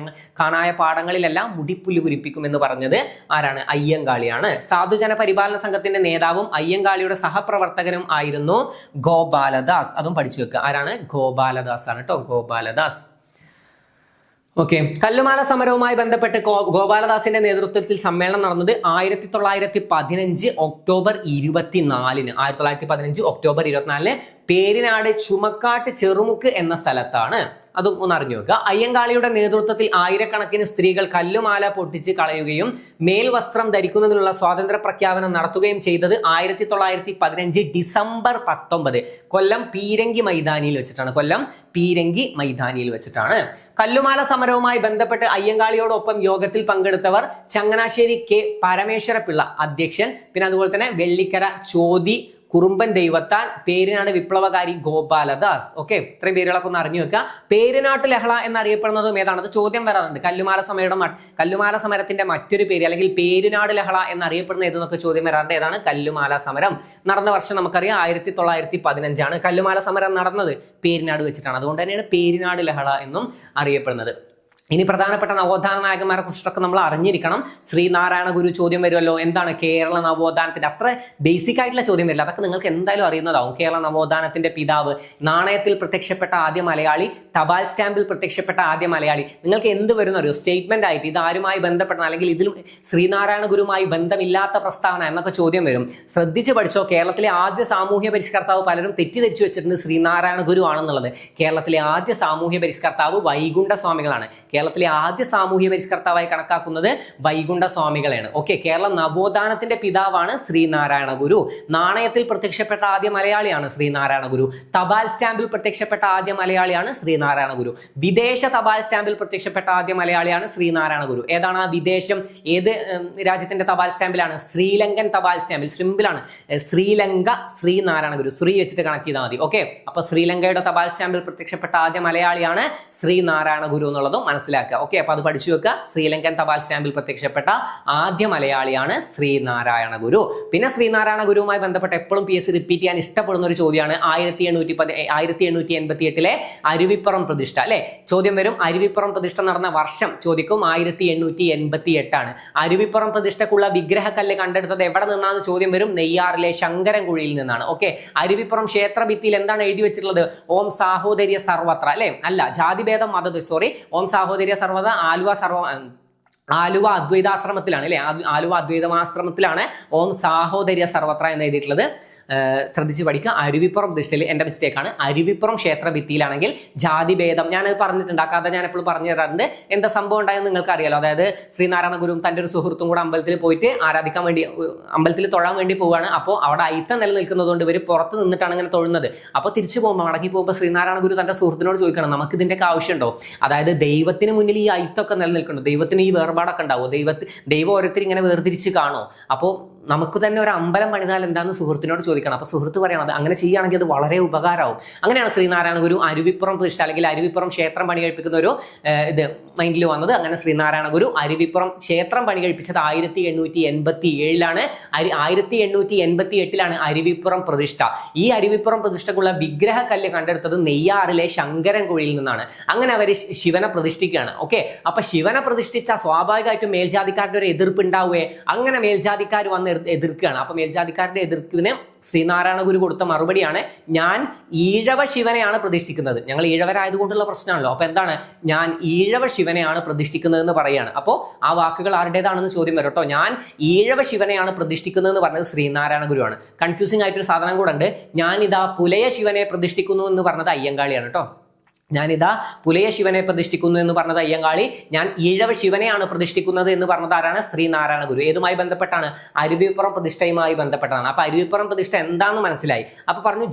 കാണായ പാഠങ്ങളിലെല്ലാം മുടിപ്പുല്ല് കുരിപ്പിക്കും എന്ന് പറഞ്ഞത് ആരാണ്? അയ്യങ്കാളിയാണ്. സാധുജന പരിപാലന സംഘത്തിന്റെ നേതാവും അയ്യങ്കാളിയുടെ സഹപ്രവർത്തകനും ആയിരുന്നു ഗോപാലദാസ്. അതും പഠിച്ചു വെക്കുക. ആരാണ്? ഗോപാലദാസ് ആണ് കേട്ടോ. ഗോപാലദാസ്. ഓക്കെ, കല്ലുമാല സമരവുമായി ബന്ധപ്പെട്ട് ഗോപാലദാസിന്റെ നേതൃത്വത്തിൽ സമ്മേളനം നടന്നത് 1915 ഒക്ടോബർ 24. 1915 ഒക്ടോബർ 24 പേരിനാട് ചുമക്കാട്ട് ചെറുമുക്ക് എന്ന സ്ഥലത്താണ്. അതും ഒന്ന് അറിഞ്ഞു വെക്കുക. അയ്യങ്കാളിയുടെ നേതൃത്വത്തിൽ ആയിരക്കണക്കിന് സ്ത്രീകൾ കല്ലുമാല പൊട്ടിച്ച് കളയുകയും മേൽവസ്ത്രം ധരിക്കുന്നതിനുള്ള സ്വാതന്ത്ര്യ പ്രഖ്യാപനം നടത്തുകയും ചെയ്തത് 1915 ഡിസംബർ 19 കൊല്ലം പീരങ്കി മൈതാനിയിൽ വെച്ചിട്ടാണ്. കല്ലുമാല സമരവുമായി ബന്ധപ്പെട്ട് അയ്യങ്കാളിയോടൊപ്പം യോഗത്തിൽ പങ്കെടുത്തവർ ചങ്ങനാശ്ശേരി കെ പരമേശ്വര പിള്ള അധ്യക്ഷൻ, പിന്നെ അതുപോലെ തന്നെ വെള്ളിക്കര ചോതി കുറുമ്പൻ ദൈവത്താൻ, പേരിനാട് വിപ്ലവകാരി ഗോപാലദാസ്. ഓക്കെ, ഇത്രയും പേരുകളൊക്കെ ഒന്ന് അറിഞ്ഞു വെക്കുക. പേരിനാട്ട് ലഹള എന്നറിയപ്പെടുന്നതും ഏതാണ്? അത് ചോദ്യം വരാറുണ്ട്. കല്ലുമാല സമരത്തിന്റെ മറ്റൊരു പേര് അല്ലെങ്കിൽ പേരിനാട് ലഹള എന്നറിയപ്പെടുന്ന ഏതെന്നൊക്കെ ചോദ്യം വരാറുണ്ട്. ഏതാണ്? കല്ലുമാല സമരം നടന്ന വർഷം നമുക്കറിയാം 1915. കല്ലുമാല സമരം നടന്നത് പേരിനാട് വെച്ചിട്ടാണ്. അതുകൊണ്ട് തന്നെയാണ് പേരിനാട് ലഹള എന്നും അറിയപ്പെടുന്നത്. ഇനി പ്രധാനപ്പെട്ട നവോത്ഥാന നായകന്മാരെ കുറിച്ചൊക്കെ നമ്മൾ അറിഞ്ഞിരിക്കണം. ശ്രീനാരായണ ഗുരു ചോദ്യം വരുമല്ലോ. എന്താണ് കേരള നവോത്ഥാനത്തിന്റെ? അത്ര ബേസിക് ആയിട്ടുള്ള ചോദ്യം വരില്ല, അതൊക്കെ നിങ്ങൾക്ക് എന്തായാലും അറിയുന്നതാവും. കേരള നവോത്ഥാനത്തിന്റെ പിതാവ്, നാണയത്തിൽ പ്രത്യക്ഷപ്പെട്ട ആദ്യ മലയാളി, തപാൽ സ്റ്റാമ്പിൽ പ്രത്യക്ഷപ്പെട്ട ആദ്യ മലയാളി. നിങ്ങൾക്ക് എന്ത് വരുന്ന അറിയോ? സ്റ്റേറ്റ്മെന്റ് ആയിട്ട് ഇത് ആരുമായി ബന്ധപ്പെട്ട അല്ലെങ്കിൽ ഇതിൽ ശ്രീനാരായണ ഗുരുവുമായി ബന്ധമില്ലാത്ത പ്രസ്താവന എന്നൊക്കെ ചോദ്യം വരും. ശ്രദ്ധിച്ച് പഠിച്ചോ. കേരളത്തിലെ ആദ്യ സാമൂഹ്യ പരിഷ്കർത്താവ് പലരും തെറ്റിദ്ധരിച്ചു വെച്ചിട്ടുണ്ട് ശ്രീനാരായണ ഗുരു ആണെന്നുള്ളത്. കേരളത്തിലെ ആദ്യ സാമൂഹ്യ പരിഷ്കർത്താവ് വൈകുണ്ഠ സ്വാമികളാണ്. കേരളത്തിലെ ആദ്യ സാമൂഹ്യ പരിഷ്കർത്താവായി കണക്കാക്കുന്നത് വൈകുണ്ഠ സ്വാമികളെയാണ്. ഓക്കെ, കേരള നവോത്ഥാനത്തിന്റെ പിതാവാണ് ശ്രീനാരായണ ഗുരു. നാണയത്തിൽ പ്രത്യക്ഷപ്പെട്ട ആദ്യ മലയാളിയാണ് ശ്രീനാരായണ ഗുരു. തപാൽ സ്റ്റാമ്പിൽ പ്രത്യക്ഷപ്പെട്ട ആദ്യ മലയാളിയാണ് ശ്രീനാരായണ ഗുരു. വിദേശ തപാൽ സ്റ്റാമ്പിൽ പ്രത്യക്ഷപ്പെട്ട ആദ്യ മലയാളിയാണ് ശ്രീനാരായണ ഗുരു. ഏതാണ് ആ വിദേശം? ഏത് രാജ്യത്തിന്റെ തപാൽ സ്റ്റാമ്പിലാണ്? ശ്രീലങ്കൻ തപാൽ സ്റ്റാമ്പിൽ. സിമ്പിളാണ്. ശ്രീലങ്ക, ശ്രീനാരായണ ഗുരു. ശ്രീ വെച്ചിട്ട് കണക്ട് ചെയ്താൽ മതി. ഓക്കെ, അപ്പൊ ശ്രീലങ്കയുടെ തപാൽ സ്റ്റാമ്പിൽ പ്രത്യക്ഷപ്പെട്ട ആദ്യ മലയാളിയാണ് ശ്രീനാരായണ ഗുരു എന്നുള്ളതും മനസ്സിലാക്കുക. ഓക്കെ, അപ്പൊ അത് പഠിച്ചു വെക്കുക. ശ്രീലങ്കൻ തപാൽ സ്റ്റാമ്പിൽ പ്രത്യക്ഷപ്പെട്ട ആദ്യ മലയാളിയാണ് ശ്രീനാരായണ ഗുരു. പിന്നെ ശ്രീനാരായണ ഗുരുവുമായി ബന്ധപ്പെട്ട് എപ്പോഴും PSC റിപ്പീറ്റ് ചെയ്യാൻ ഇഷ്ടപ്പെടുന്ന ഒരു ചോദ്യമാണ് 1888 അരുവിപ്പുറം പ്രതിഷ്ഠ. അല്ലെ, ചോദ്യം വരും. അരുവിപ്പുറം പ്രതിഷ്ഠ നടന്ന വർഷം ചോദിക്കും. 1888 അരുവിപ്പുറം പ്രതിഷ്ഠക്കുള്ള വിഗ്രഹക്കല്ല് കണ്ടെടുത്തത് എവിടെ നിന്നാണ് ചോദ്യം വരും. നെയ്യാറിലെ ശങ്കരൻകുഴിയിൽ നിന്നാണ്. ഓക്കെ, അരുവിപ്പുറം ക്ഷേത്ര ഭിത്തിയിൽ എന്താണ് എഴുതി വെച്ചിട്ടുള്ളത്? ഓം സാഹോദര്യ സർവത്ര. അല്ലെ, അല്ല, ജാതിഭേദം ഓം സാഹോദര്യ സർവത ആലുവ അദ്വൈതാശ്രമത്തിലാണ്. അല്ലെ, ആലുവ അദ്വൈതമാശ്രമത്തിലാണ് ഓം സാഹോദര്യ സർവത്ര എന്ന് എഴുതിയിട്ടുള്ളത്. ശ്രദ്ധിച്ച് പഠിക്കുക. അരുവിപ്പുറം പ്രതിഷ്ഠയിൽ എൻ്റെ മിസ്റ്റേക്കാണ്. അരുവിപ്പുറം ക്ഷേത്ര ഭിത്തിയിലാണെങ്കിൽ ജാതിഭേദം ഞാനത് പറഞ്ഞിട്ടുണ്ട്. ആ കഥ ഞാൻ എപ്പോഴും പറഞ്ഞു തരാറുണ്ട്. എന്താ സംഭവം ഉണ്ടായെന്ന് നിങ്ങൾക്ക് അറിയാലോ. അതായത് ശ്രീനാരായണ ഗുരുവും തൻ്റെ ഒരു സുഹൃത്തും കൂടെ അമ്പലത്തിൽ പോയിട്ട് ആരാധിക്കാൻ വേണ്ടി, അമ്പലത്തിൽ തൊഴാൻ വേണ്ടി പോവുകയാണ്. അപ്പോൾ അവിടെ അയിത്തം നിലനിൽക്കുന്നതുകൊണ്ട് ഇവർ പുറത്ത് നിന്നിട്ടാണ് ഇങ്ങനെ തൊഴുന്നത്. അപ്പോൾ തിരിച്ചു പോകുമ്പോൾ, മടങ്ങി പോകുമ്പോൾ ശ്രീനാരായണ ഗുരു തൻ്റെ സുഹൃത്തിനോട് ചോദിക്കണം, നമുക്ക് ഇതിൻ്റെയൊക്കെ ആവശ്യമുണ്ടോ? അതായത് ദൈവത്തിന് മുന്നിൽ ഈ അയിത്തൊക്കെ നിലനിൽക്കുന്നുണ്ടോ? ദൈവത്തിന് ഈ വേർപാടൊക്കെ ഉണ്ടാവുമോ? ദൈവം ഓരോരുത്തർ ഇങ്ങനെ വേർതിരിച്ച് കാണോ? അപ്പോൾ നമുക്ക് തന്നെ ഒരു അമ്പലം പണിതാൽ എന്താണെന്ന് സുഹൃത്തിനോട് ചോദിക്കണം. അപ്പോൾ സുഹൃത്ത് പറയണത് അങ്ങനെ ചെയ്യുകയാണെങ്കിൽ അത് വളരെ ഉപകാരമാവും. അങ്ങനെയാണ് ശ്രീനാരായണ ഗുരു അരുവിപ്പുറം പ്രതിഷ്ഠ അല്ലെങ്കിൽ അരുവിപ്പുറം ക്ഷേത്രം പണി കഴിപ്പിക്കുന്ന ഒരു ഇത് മൈൻഡിൽ വന്നത്. അങ്ങനെ ശ്രീനാരായണ ഗുരു അരുവിപ്പുറം ക്ഷേത്രം പണി കഴിപ്പിച്ചത് 1887 1888 അരുവിപ്പുറം പ്രതിഷ്ഠ. ഈ അരുവിപ്പുറം പ്രതിഷ്ഠക്കുള്ള വിഗ്രഹക്കല്ല് കണ്ടെടുത്തത് നെയ്യാറിലെ ശങ്കരൻകുഴിയിൽ നിന്നാണ്. അങ്ങനെ അവർ ശിവനെ പ്രതിഷ്ഠിക്കുകയാണ്. ഓക്കെ, അപ്പൊ ശിവനെ പ്രതിഷ്ഠിച്ച സ്വാഭാവികമായിട്ടും മേൽജാതിക്കാരുടെ ഒരു എതിർപ്പ് ഉണ്ടാവുകയെ. അങ്ങനെ മേൽജാതിക്കാർ വന്ന് എതിർക്കുകയാണ്. അപ്പൊ മേൽജാതിക്കാരുടെ എതിർക്കിന് ശ്രീനാരായണ ഗുരു കൊടുത്ത മറുപടിയാണ്, ഞാൻ ഈഴവ ശിവനെയാണ് പ്രതിഷ്ഠിക്കുന്നത്. ഞങ്ങൾ ഈഴവരായതുകൊണ്ടുള്ള പ്രശ്നമാണല്ലോ. അപ്പൊ എന്താണ്, ഞാൻ ഈഴവ ശിവനെയാണ് പ്രതിഷ്ഠിക്കുന്നത് എന്ന് പറയാണ്. അപ്പോൾ ആ വാക്കുകൾ ആരുടേതാണെന്ന് ചോദ്യം വരും കേട്ടോ. ഞാൻ ഈഴവ ശിവനെയാണ് പ്രതിഷ്ഠിക്കുന്നതെന്ന് പറഞ്ഞത് ശ്രീനാരായണ ഗുരുവാണ്. കൺഫ്യൂസിംഗ് ആയിട്ടൊരു സാധനം കൂടെ ഉണ്ട്. ഞാനിതാ പുലയ ശിവനെ പ്രതിഷ്ഠിക്കുന്നു എന്ന് പറഞ്ഞത് അയ്യങ്കാളിയാണ് കേട്ടോ. ഞാനിതാ പുലയ ശിവനെ പ്രതിഷ്ഠിക്കുന്നു എന്ന് പറഞ്ഞത് അയ്യങ്കാളി, ഞാൻ ഈഴവ ശിവനെയാണ് പ്രതിഷ്ഠിക്കുന്നത് എന്ന് പറഞ്ഞത് ആരാണ്, ശ്രീനാരായണ ഗുരു. ഏതുമായി ബന്ധപ്പെട്ടാണ്, അരുവിപ്പുറം പ്രതിഷ്ഠയുമായി ബന്ധപ്പെട്ടാണ്. അപ്പൊ അരുവിപ്പുറം പ്രതിഷ്ഠ എന്താണെന്ന് മനസ്സിലായി. അപ്പൊ പറഞ്ഞു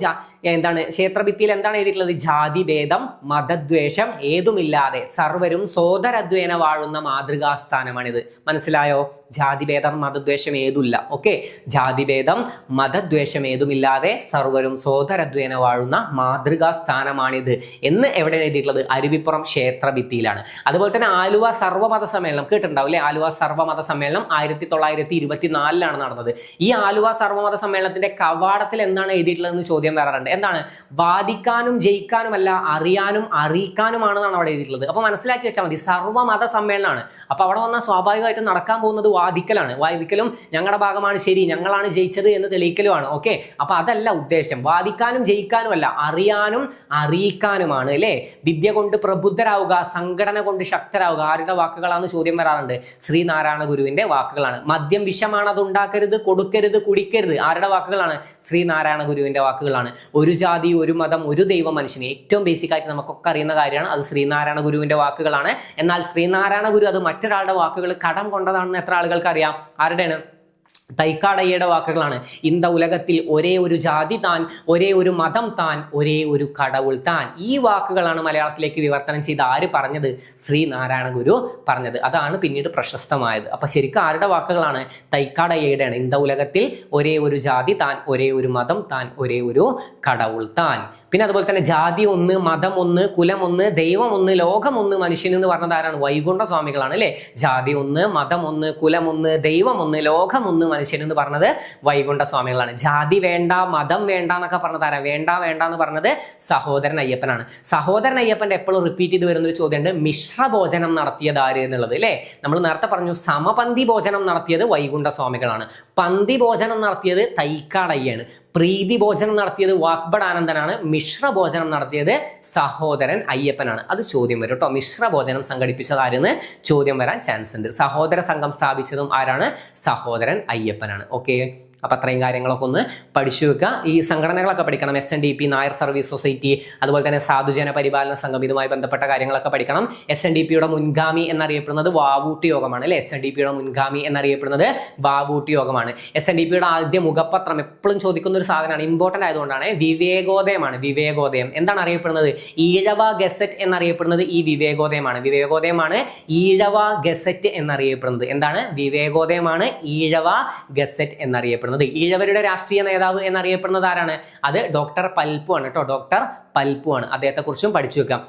എന്താണ് ക്ഷേത്രഭിത്തിയിൽ എന്താണ് എഴുതിയിട്ടുള്ളത്, ജാതി ഭേദം മതദ്വേഷം ഏതുമില്ലാതെ സർവരും സോദരദ്വേന വാഴുന്ന മാതൃകാസ്ഥാനമാണിത്. മനസ്സിലായോ? ജാതിഭേദം മതദ്വേഷം ഏതുമില്ല. ഓക്കെ, ജാതിഭേദം മതദ്വേഷം ഏതുമില്ലാതെ സർവരും സോദരദ്വേന വാഴുന്ന മാതൃകാ സ്ഥാനമാണിത് എന്ന് എവിടെ എഴുതിയിട്ടുള്ളത്, അരുവിപ്പുറം ക്ഷേത്രഭിത്തിയിലാണ്. അതുപോലെ തന്നെ ആലുവ സർവ്വമത സമ്മേളനം കേട്ടിട്ടുണ്ടാവും അല്ലെ? ആലുവ സർവ്വമത സമ്മേളനം 1924 നടന്നത്. ഈ ആലുവ സർവ്വമത സമ്മേളനത്തിന്റെ കവാടത്തിൽ എന്താണ് എഴുതിയിട്ടുള്ളതെന്ന് ചോദ്യം വരാറുണ്ട്. എന്താണ്, വാദിക്കാനും ജയിക്കാനുമല്ല അറിയാനും അറിയിക്കാനുമാണെന്നാണ് അവിടെ എഴുതിയിട്ടുള്ളത്. അപ്പൊ മനസ്സിലാക്കി വെച്ചാൽ മതി, സർവ്വമത സമ്മേളനമാണ്. അപ്പൊ അവിടെ വന്നാൽ സ്വാഭാവികമായിട്ടും നടക്കാൻ പോകുന്നത് വാദിക്കലാണ്. വാദിക്കലും ഞങ്ങളുടെ ഭാഗമാണ് ശരി, ഞങ്ങളാണ് ജയിച്ചത് എന്ന് തെളിയിക്കലുമാണ്. ഓക്കെ, അപ്പൊ അതല്ല ഉദ്ദേശം. വാദിക്കാനും ജയിക്കാനും അല്ല, അറിയാനും അറിയിക്കാനുമാണ് അല്ലെ? വിദ്യ കൊണ്ട് പ്രബുദ്ധരാവുക, സംഘടന കൊണ്ട് ശക്തരാവുക. ആരുടെ വാക്കുകളാണ് ചോദ്യം വരാറുണ്ട്? ശ്രീനാരായണ ഗുരുവിന്റെ വാക്കുകളാണ്. മദ്യം വിഷമാണ്, അത് ഉണ്ടാക്കരുത്, കൊടുക്കരുത്, കുടിക്കരുത്. ആരുടെ വാക്കുകളാണ്? ശ്രീനാരായണ ഗുരുവിന്റെ വാക്കുകളാണ്. ഒരു ജാതി, ഒരു മതം, ഒരു ദൈവം മനുഷ്യന്. ഏറ്റവും ബേസിക് ആയിട്ട് നമുക്കൊക്കെ അറിയുന്ന കാര്യമാണ്. അത് ശ്രീനാരായണ ഗുരുവിന്റെ വാക്കുകളാണ്. എന്നാൽ ശ്രീനാരായണ ഗുരു അത് മറ്റൊരാളുടെ വാക്കുകൾ കടം കൊണ്ടതാണെന്ന് എത്ര ആളുകൾക്ക് അറിയാം? ആരുടെയാണ്? തൈക്കാടയ്യയുടെ വാക്കുകളാണ്. ഇന്ത ഉലകത്തിൽ ഒരേ ഒരു ജാതി താൻ, ഒരേ ഒരു മതം താൻ, ഒരേ ഒരു കടവുൾ താൻ. ഈ വാക്കുകളാണ് മലയാളത്തിലേക്ക് വിവർത്തനം ചെയ്ത് ആര് പറഞ്ഞത്? ശ്രീനാരായണ ഗുരു പറഞ്ഞത്. അതാണ് പിന്നീട് പ്രശസ്തമായത്. അപ്പൊ ശരിക്കും ആരുടെ വാക്കുകളാണ്? തൈക്കാടയ്യയുടെയാണ്. ഇന്ത ഉലകത്തിൽ ഒരേ ഒരു ജാതി താൻ, ഒരേ ഒരു മതം താൻ, ഒരേ ഒരു കടവുൾ താൻ. പിന്നെ അതുപോലെ തന്നെ ജാതി ഒന്ന്, മതം ഒന്ന്, കുലം ഒന്ന്, ദൈവം ഒന്ന്, ലോകം ഒന്ന്, മനുഷ്യൻ എന്ന് പറഞ്ഞത് ആരാണ്? വൈകുണ്ഠ സ്വാമികളാണ് അല്ലെ? ജാതി ഒന്ന്, മതം ഒന്ന്, കുലം ഒന്ന്, ദൈവം ഒന്ന്, ലോകം ഒന്ന്, മനുഷ്യൻ എന്ന് പറഞ്ഞത് വൈകുണ്ഠ സ്വാമികളാണ്. ജാതി വേണ്ട, മതം വേണ്ട എന്നൊക്കെ പറഞ്ഞത് ആരാ? വേണ്ട എന്ന് പറഞ്ഞത് സഹോദരൻ അയ്യപ്പനാണ്. സഹോദരൻ അയ്യപ്പന്റെ എപ്പോഴും റിപ്പീറ്റ് ചെയ്ത് വരുന്നൊരു ചോദ്യമുണ്ട്, മിശ്ര ഭോജനം നടത്തിയത് ആര് എന്നുള്ളത് അല്ലെ? നമ്മൾ നേരത്തെ പറഞ്ഞു സമപന്തി ഭോജനം നടത്തിയത് വൈകുണ്ഠ സ്വാമികളാണ്. പന്തി ഭോജനം നടത്തിയത് തൈക്കാടയ്യാണ്. പ്രീതി ഭോജനം നടത്തിയത് വാഗ്ബടാനന്ദനാണ്. മിശ്ര ഭോജനം നടത്തിയത് സഹോദരൻ അയ്യപ്പനാണ്. അത് ചോദ്യം വരും കേട്ടോ. മിശ്ര ഭോജനം സംഘടിപ്പിച്ചത് ആരെന്ന് ചോദ്യം വരാൻ ചാൻസ് ഉണ്ട്. സഹോദര സംഘം സ്ഥാപിച്ചതും ആരാണ്? സഹോദരൻ അയ്യപ്പനാണ്. ഓക്കെ, അപ്പൊ അത്രയും കാര്യങ്ങളൊക്കെ ഒന്ന് പഠിച്ചു വെക്കുക. ഈ സംഘടനകളൊക്കെ പഠിക്കണം. SNDP, നായർ സർവീസ് സൊസൈറ്റി, അതുപോലെ തന്നെ സാധുജന പരിപാലന സംഘം, ഇതുമായി ബന്ധപ്പെട്ട കാര്യങ്ങളൊക്കെ പഠിക്കണം. SNDPയുടെ മുൻഗാമി എന്നറിയപ്പെടുന്നത് വാവൂട്ടി യോഗമാണ് അല്ലെ? SNDPയുടെ മുൻഗാമി എന്നറിയപ്പെടുന്നത് വാവൂട്ടി യോഗമാണ്. SNDPയുടെ ആദ്യ മുഖപത്രം എപ്പോഴും ചോദിക്കുന്ന ഒരു സാധനമാണ്, ഇമ്പോർട്ടന്റ് ആയതുകൊണ്ടാണ്. വിവേകോദയമാണ്. വിവേകോദയം എന്താണ് അറിയപ്പെടുന്നത്? ഈഴവ ഗസറ്റ് എന്നറിയപ്പെടുന്നത് ഈ വിവേകോദയമാണ്. വിവേകോദയമാണ് ഈഴവ ഗസറ്റ് എന്നറിയപ്പെടുന്നത്. എന്താണ്? വിവേകോദയമാണ് ഈഴവ ഗസറ്റ് എന്നറിയപ്പെടുന്നത്. ഈഴവരുടെ രാഷ്ട്രീയ നേതാവ് എന്നറിയപ്പെടുന്നത് ആരാണ്? അത് ഡോക്ടർ പൽപ്പു ആണ് കേട്ടോ. ഡോക്ടർ പൽപ്പു ആണ്. അദ്ദേഹത്തെ കുറിച്ചും പഠിച്ചു വെക്കാം.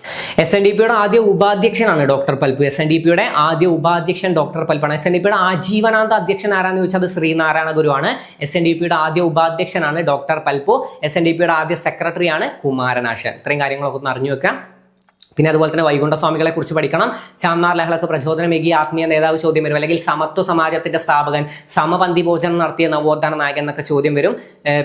SNDPയുടെ ആദ്യ ഉപാധ്യക്ഷനാണ് ഡോക്ടർ പൽപ്പു. SNDPയുടെ ആദ്യ ഉപാധ്യക്ഷൻ ഡോക്ടർ പൽപ്പാണ്. SNDPയുടെ ആജീവനാന്ത അധ്യക്ഷൻ ആരാന്ന് ചോദിച്ചാൽ അത് ശ്രീനാരായണ ഗുരുവാണ്. SNDPയുടെ ആദ്യ ഉപാധ്യക്ഷനാണ് ഡോക്ടർ പൽപ്പു. SNDPയുടെ ആദ്യ സെക്രട്ടറിയാണ് കുമാരനാശൻ. ഇത്രയും കാര്യങ്ങളൊക്കെ ഒന്ന് അറിഞ്ഞു വെക്കാം. പിന്നെ അതുപോലെ തന്നെ വൈകുണ്ഠ സ്വാമികളെ കുറിച്ച് പഠിക്കണം. ചാന്നാർ ലഹളക്ക് പ്രചോദനമേകി ആത്മീയ നേതാവ് ചോദ്യം വരും. അല്ലെങ്കിൽ സമത്വ സമാജത്തിന്റെ സ്ഥാപകൻ, സമപന്തി ഭോജനം നടത്തിയ നവോത്ഥാന നായകൻ എന്നൊക്കെ ചോദ്യം വരും.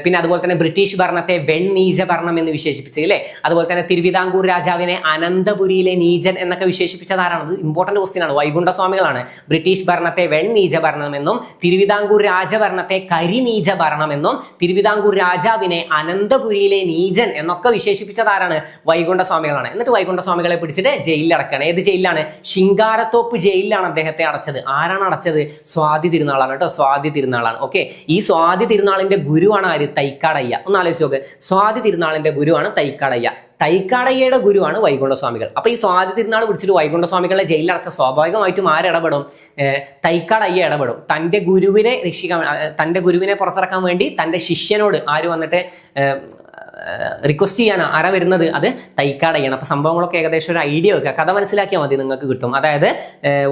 പിന്നെ അതുപോലെ തന്നെ ബ്രിട്ടീഷ് ഭരണത്തെ വെണ്ണീച ഭരണം എന്ന് വിശേഷിപ്പിച്ചത് അല്ലേ? അതുപോലെ തന്നെ തിരുവിതാംകൂർ രാജാവിനെ അനന്തപുരിയിലെ നീചൻ എന്നൊക്കെ വിശേഷിപ്പിച്ചത് ആരാണ്? അത് ഇമ്പോർട്ടന്റ് ക്വസ്റ്റ്യൻ ആണ്. വൈകുണ്ഠ സ്വാമികളാണ്. ബ്രിട്ടീഷ് ഭരണത്തെ വെണ്ണീച ഭരണമെന്നും തിരുവിതാംകൂർ രാജഭരണത്തെ കരിനീച ഭരണമെന്നും തിരുവിതാംകൂർ രാജാവിനെ അനന്തപുരിയിലെ നീചൻ എന്നൊക്കെ വിശേഷിപ്പിച്ചത് ആരാണ്? വൈകുണ്ഠ സ്വാമികളാണ്. എന്നിട്ട് വൈകുണ്ഠ സ്വാമികളെ പിടിച്ചിട്ട് ജയിലിൽ അടക്കാണ്. ഏത് ജയിലിലാണ്? ശിങ്കാരത്തോപ്പ് ജയിലിലാണ് അദ്ദേഹത്തെ അടച്ചത്. ആരാണ് അടച്ചത്? സ്വാതി തിരുനാളാണ് കേട്ടോ. സ്വാതി തിരുനാളാണ്. ഓക്കെ, ഈ സ്വാതി തിരുനാളിന്റെ ഗുരുവാണ് ആര്? തൈക്കാടയ്യ. ഒന്ന് ആലോചിച്ച് നോക്ക്. സ്വാതി തിരുനാളിന്റെ ഗുരുവാണ് തൈക്കാടയ്യ. തൈക്കാടയ്യയുടെ ഗുരുവാണ് വൈകുണ്ഠ സ്വാമികൾ. അപ്പൊ ഈ സ്വാതി തിരുനാൾ പിടിച്ചിട്ട് വൈകുണ്ഠ സ്വാമികളെ ജയിലിൽ അടച്ച സ്വാഭാവികമായിട്ടും ആരിടപെടും? തൈക്കാടയ്യ ഇടപെടും. തന്റെ ഗുരുവിനെ രക്ഷിക്കാൻ, തന്റെ ഗുരുവിനെ പുറത്തിറക്കാൻ വേണ്ടി തന്റെ ശിഷ്യനോട് ആര് വന്നിട്ട് റിക്വസ്റ്റ് ചെയ്യാൻ ആരാ വരുന്നത്? അത് തൈക്കാടയ്യാണ്. അപ്പൊ സംഭവങ്ങളൊക്കെ ഏകദേശം ഒരു ഐഡിയ വെക്കുക. കഥ മനസ്സിലാക്കിയാൽ മതി, നിങ്ങൾക്ക് കിട്ടും. അതായത്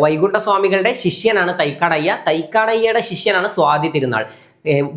വൈകുണ്ഠ സ്വാമികളുടെ ശിഷ്യനാണ് തൈക്കാടയ്യ. തൈക്കാടയ്യയുടെ ശിഷ്യനാണ് സ്വാതി തിരുനാൾ.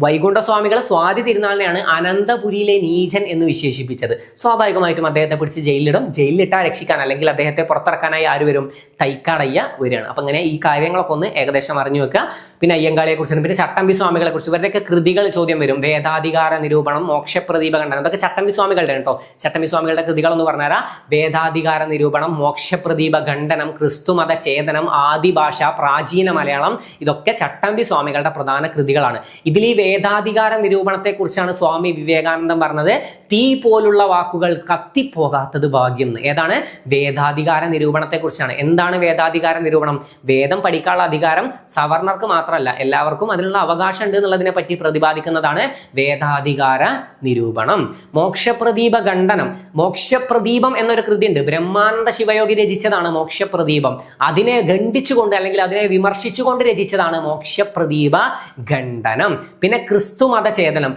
വൈകുണ്ഠസ്വാമികൾ സ്വാതി തിരുനാളിനെയാണ് അനന്തപുരിയിലെ നീചൻ എന്ന് വിശേഷിപ്പിച്ചത്. സ്വാഭാവികമായിട്ടും അദ്ദേഹത്തെ പിടിച്ച് ജയിലിലിടും. ജയിലിലിട്ടാൽ രക്ഷിക്കാൻ അല്ലെങ്കിൽ അദ്ദേഹത്തെ പുറത്തിറക്കാനായി ആര് വരും? തൈക്കാടയ്യ വരികയാണ്. അപ്പൊ ഇങ്ങനെ ഈ കാര്യങ്ങളൊക്കെ ഒന്ന് ഏകദേശം അറിഞ്ഞു വെക്കുക. പിന്നെ അയ്യങ്കാളിയെ കുറിച്ചും പിന്നെ ചട്ടമ്പി സ്വാമികളെ കുറിച്ച് ഇവരുടെയൊക്കെ കൃതികൾ ചോദ്യം വരും. വേദാധികാര നിരൂപണം, മോക്ഷപ്രദീപ ഖണ്ഡനം, ഇതൊക്കെ ചട്ടമ്പി സ്വാമികളുടെ കേട്ടോ. ചട്ടമ്പി സ്വാമികളുടെ കൃതികൾ എന്ന് പറഞ്ഞാൽ വേദാധികാര നിരൂപണം, മോക്ഷപ്രദീപ ഖണ്ഡനം, ക്രിസ്തുമത ചേതനം, ആദിഭാഷ, പ്രാചീന മലയാളം, ഇതൊക്കെ ചട്ടമ്പി സ്വാമികളുടെ പ്രധാന കൃതികളാണ്. ഇതിൽ ഈ വേദാധികാര നിരൂപണത്തെ കുറിച്ചാണ് സ്വാമി വിവേകാനന്ദൻ പറഞ്ഞത് തീ പോലുള്ള വാക്കുകൾ കത്തിപ്പോകാത്തത് ഭാഗ്യം എന്ന്. ഏതാണ്? വേദാധികാര നിരൂപണത്തെ കുറിച്ചാണ്. എന്താണ് വേദാധികാര നിരൂപണം? വേദം പഠിക്കാനുള്ള അധികാരം സവർണർക്ക് മാത്രമല്ല എല്ലാവർക്കും അതിനുള്ള അവകാശം ഉണ്ട് എന്നുള്ളതിനെ പറ്റി പ്രതിപാദിക്കുന്നതാണ് വേദാധികാര നിരൂപണം. മോക്ഷപ്രദീപ ഖണ്ഡനം, മോക്ഷപ്രദീപം എന്നൊരു കൃതി ഉണ്ട്, ബ്രഹ്മാനന്ദ ശിവയോഗി രചിച്ചതാണ് മോക്ഷപ്രദീപം. അതിനെ ഖണ്ഡിച്ചുകൊണ്ട് അല്ലെങ്കിൽ അതിനെ വിമർശിച്ചുകൊണ്ട് രചിച്ചതാണ് മോക്ഷപ്രദീപ ഖണ്ഡനം. പിന്നെ ക്രിസ്തുമത ചേതനം,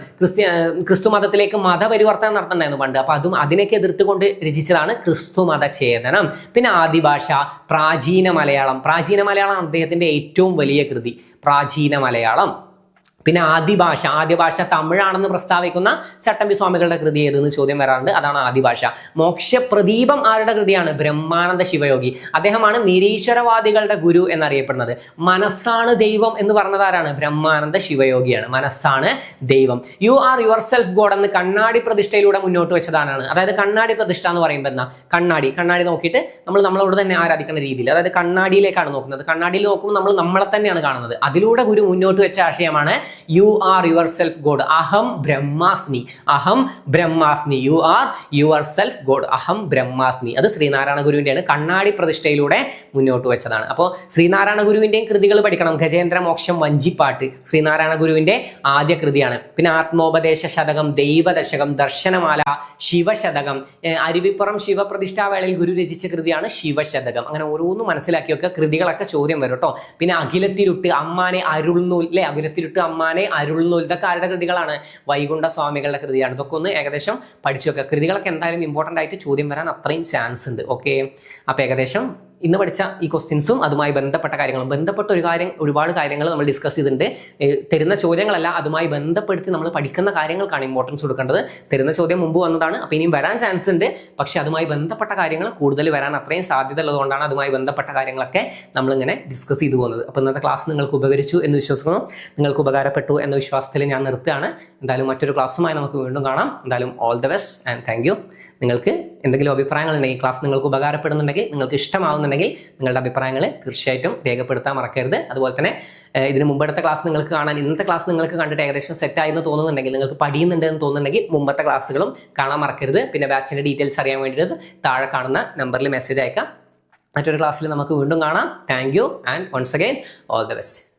ക്രിസ്തുമതത്തിലേക്ക് മതപരിവർത്തനം നടത്തണ്ടായിരുന്നു പണ്ട്. അപ്പൊ അതിനൊക്കെ എതിർത്തുകൊണ്ട് രചിച്ചതാണ് ക്രിസ്തുമത ചേതനം. പിന്നെ ആദിഭാഷ, പ്രാചീന മലയാളം, പ്രാചീന മലയാളം അദ്ദേഹത്തിന്റെ ഏറ്റവും വലിയ കൃതി പ്രാചീന മലയാളം. പിന്നെ ആദിഭാഷ തമിഴാണെന്ന് പ്രസ്താവിക്കുന്ന ചട്ടമ്പി സ്വാമികളുടെ കൃതി ഏതെന്ന് ചോദ്യം വരാറുണ്ട്. അതാണ് ആദിഭാഷ. മോക്ഷപ്രദീപം ആരുടെ കൃതിയാണ്? ബ്രഹ്മാനന്ദ ശിവയോഗി. അദ്ദേഹമാണ് നിരീശ്വരവാദികളുടെ ഗുരു എന്നറിയപ്പെടുന്നത്. മനസ്സാണ് ദൈവം എന്ന് പറഞ്ഞത് ആരാണ്? ബ്രഹ്മാനന്ദ ശിവയോഗിയാണ്. മനസ്സാണ് ദൈവം. You are your self God എന്ന് കണ്ണാടി പ്രതിഷ്ഠയിലൂടെ മുന്നോട്ട് വെച്ചതാണ്. അതായത് കണ്ണാടി പ്രതിഷ്ഠ എന്ന് പറയുമ്പോൾ എന്താ? കണ്ണാടി നോക്കിയിട്ട് നമ്മളോട് തന്നെ ആരാധിക്കുന്ന രീതിയിൽ, അതായത് കണ്ണാടിയിലേക്കാണ് നോക്കുന്നത്. കണ്ണാടിയിൽ നോക്കുമ്പോൾ നമ്മൾ നമ്മളെ തന്നെയാണ് കാണുന്നത്. അതിലൂടെ ഗുരു മുന്നോട്ട് വെച്ച ആശയമാണ് you are your self God. അഹം ബ്രഹ്മാസ്മി, അഹം ബ്രഹ്മാസ്മി. You are your self God, അഹം ബ്രഹ്മാസ്മി. അത് ശ്രീനാരായണ ഗുരുവിന്റെയാണ്. കണ്ണാടി പ്രതിഷ്ഠയിലൂടെ മുന്നോട്ട് വെച്ചതാണ്. അപ്പോൾ ശ്രീനാരായണ ഗുരുവിന്റെയും കൃതികൾ പഠിക്കണം. ഗജേന്ദ്ര മോക്ഷം, വഞ്ചിപ്പാട്ട് ശ്രീനാരായണ ഗുരുവിന്റെ ആദ്യ കൃതിയാണ്. പിന്നെ ആത്മോപദേശ ശതകം, ദൈവദശകം, ദർശനമാല, ശിവശതകം, അരുവിപ്പുറം ശിവപ്രതിഷ്ഠാവേളയിൽ ഗുരു രചിച്ച കൃതിയാണ് ശിവശതകം. അങ്ങനെ ഓരോന്നും മനസ്സിലാക്കി വെക്കുക. കൃതികളൊക്കെ ചോദ്യം വരും കേട്ടോ. പിന്നെ അഖിലത്തിരുട്ട്, അമ്മാനെ അരുൾനൂൽ, അല്ലെ? അഖിലത്തിരുട്ട്, അമ്മാനെ അരുൾനൂൽ, ഇതൊക്കെ ആരുടെ കൃതികളാണ്? വൈകുണ്ഠ സ്വാമികളുടെ കൃതിയാണ്. ഇതൊക്കെ ഒന്ന് ഏകദേശം പഠിച്ചു വെക്കുക. കൃതികളൊക്കെ എന്തായാലും ഇമ്പോർട്ടന്റ് ആയിട്ട് ചോദ്യം വരാൻ അത്രയും ചാൻസ് ഉണ്ട്. ഓക്കെ, അപ്പൊ ഏകദേശം ഇന്ന് പഠിച്ച ഈ ക്വസ്റ്റ്യൻസും അതുമായി ബന്ധപ്പെട്ട കാര്യങ്ങളും ഒരുപാട് കാര്യങ്ങൾ നമ്മൾ ഡിസ്കസ് ചെയ്തിട്ടുണ്ട്. തരുന്ന ചോദ്യങ്ങളല്ല, അതുമായി ബന്ധപ്പെടുത്തി നമ്മൾ പഠിക്കുന്ന കാര്യങ്ങൾക്കാണ് ഇമ്പോർട്ടൻസ് കൊടുക്കേണ്ടത്. തരുന്ന ചോദ്യം മുമ്പ് വന്നതാണ്, അപ്പൊ ഇനിയും വരാൻ ചാൻസ് ഉണ്ട്. പക്ഷെ അതുമായി ബന്ധപ്പെട്ട കാര്യങ്ങൾ കൂടുതൽ വരാൻ അത്രയും സാധ്യത ഉള്ളതുകൊണ്ടാണ് അതുമായി ബന്ധപ്പെട്ട കാര്യങ്ങളൊക്കെ നമ്മളിങ്ങനെ ഡിസ്കസ് ചെയ്തു പോകുന്നത്. അപ്പൊ ഇന്നത്തെ ക്ലാസ് നിങ്ങൾക്ക് ഉപകരിച്ചു എന്ന് വിശ്വസിക്കുന്നു. നിങ്ങൾക്ക് ഉപകാരപ്പെട്ടു എന്ന വിശ്വാസത്തിൽ ഞാൻ നിർത്തുകയാണ്. എന്തായാലും മറ്റൊരു ക്ലാസ്സുമായി നമുക്ക് വീണ്ടും കാണാം. എന്തായാലും all the best and thank you. നിങ്ങൾക്ക് എന്തെങ്കിലും അഭിപ്രായങ്ങൾ ഉണ്ടെങ്കിൽ, ക്ലാസ് നിങ്ങൾക്ക് ഉപകാരപ്പെടുന്നുണ്ടെങ്കിൽ, നിങ്ങൾക്ക് ഇഷ്ടമാവുന്നുണ്ടെങ്കിൽ നിങ്ങളുടെ അഭിപ്രായങ്ങൾ തീർച്ചയായിട്ടും രേഖപ്പെടുത്താൻ മറക്കരുത്. അതുപോലെ തന്നെ ഇതിന് മുമ്പത്തെ ക്ലാസ് നിങ്ങൾക്ക് കാണാൻ, ഇന്നത്തെ ക്ലാസ് നിങ്ങൾക്ക് കണ്ടിട്ട് ഏകദേശം സെറ്റായി എന്ന് തോന്നുന്നുണ്ടെങ്കിൽ, നിങ്ങൾക്ക് പഠിയുന്നുണ്ട് എന്ന് തോന്നുന്നുണ്ടെങ്കിൽ മുമ്പത്തെ ക്ലാസ്സുകളും കാണാൻ മറക്കരുത്. പിന്നെ ബാച്ചിന്റെ ഡീറ്റെയിൽസ് അറിയാൻ വേണ്ടിയിട്ട് താഴെ കാണുന്ന നമ്പറിൽ മെസ്സേജ് അയക്കാം. മറ്റൊരു ക്ലാസ്സിൽ നമുക്ക് വീണ്ടും കാണാം. Thank you and once again all the best.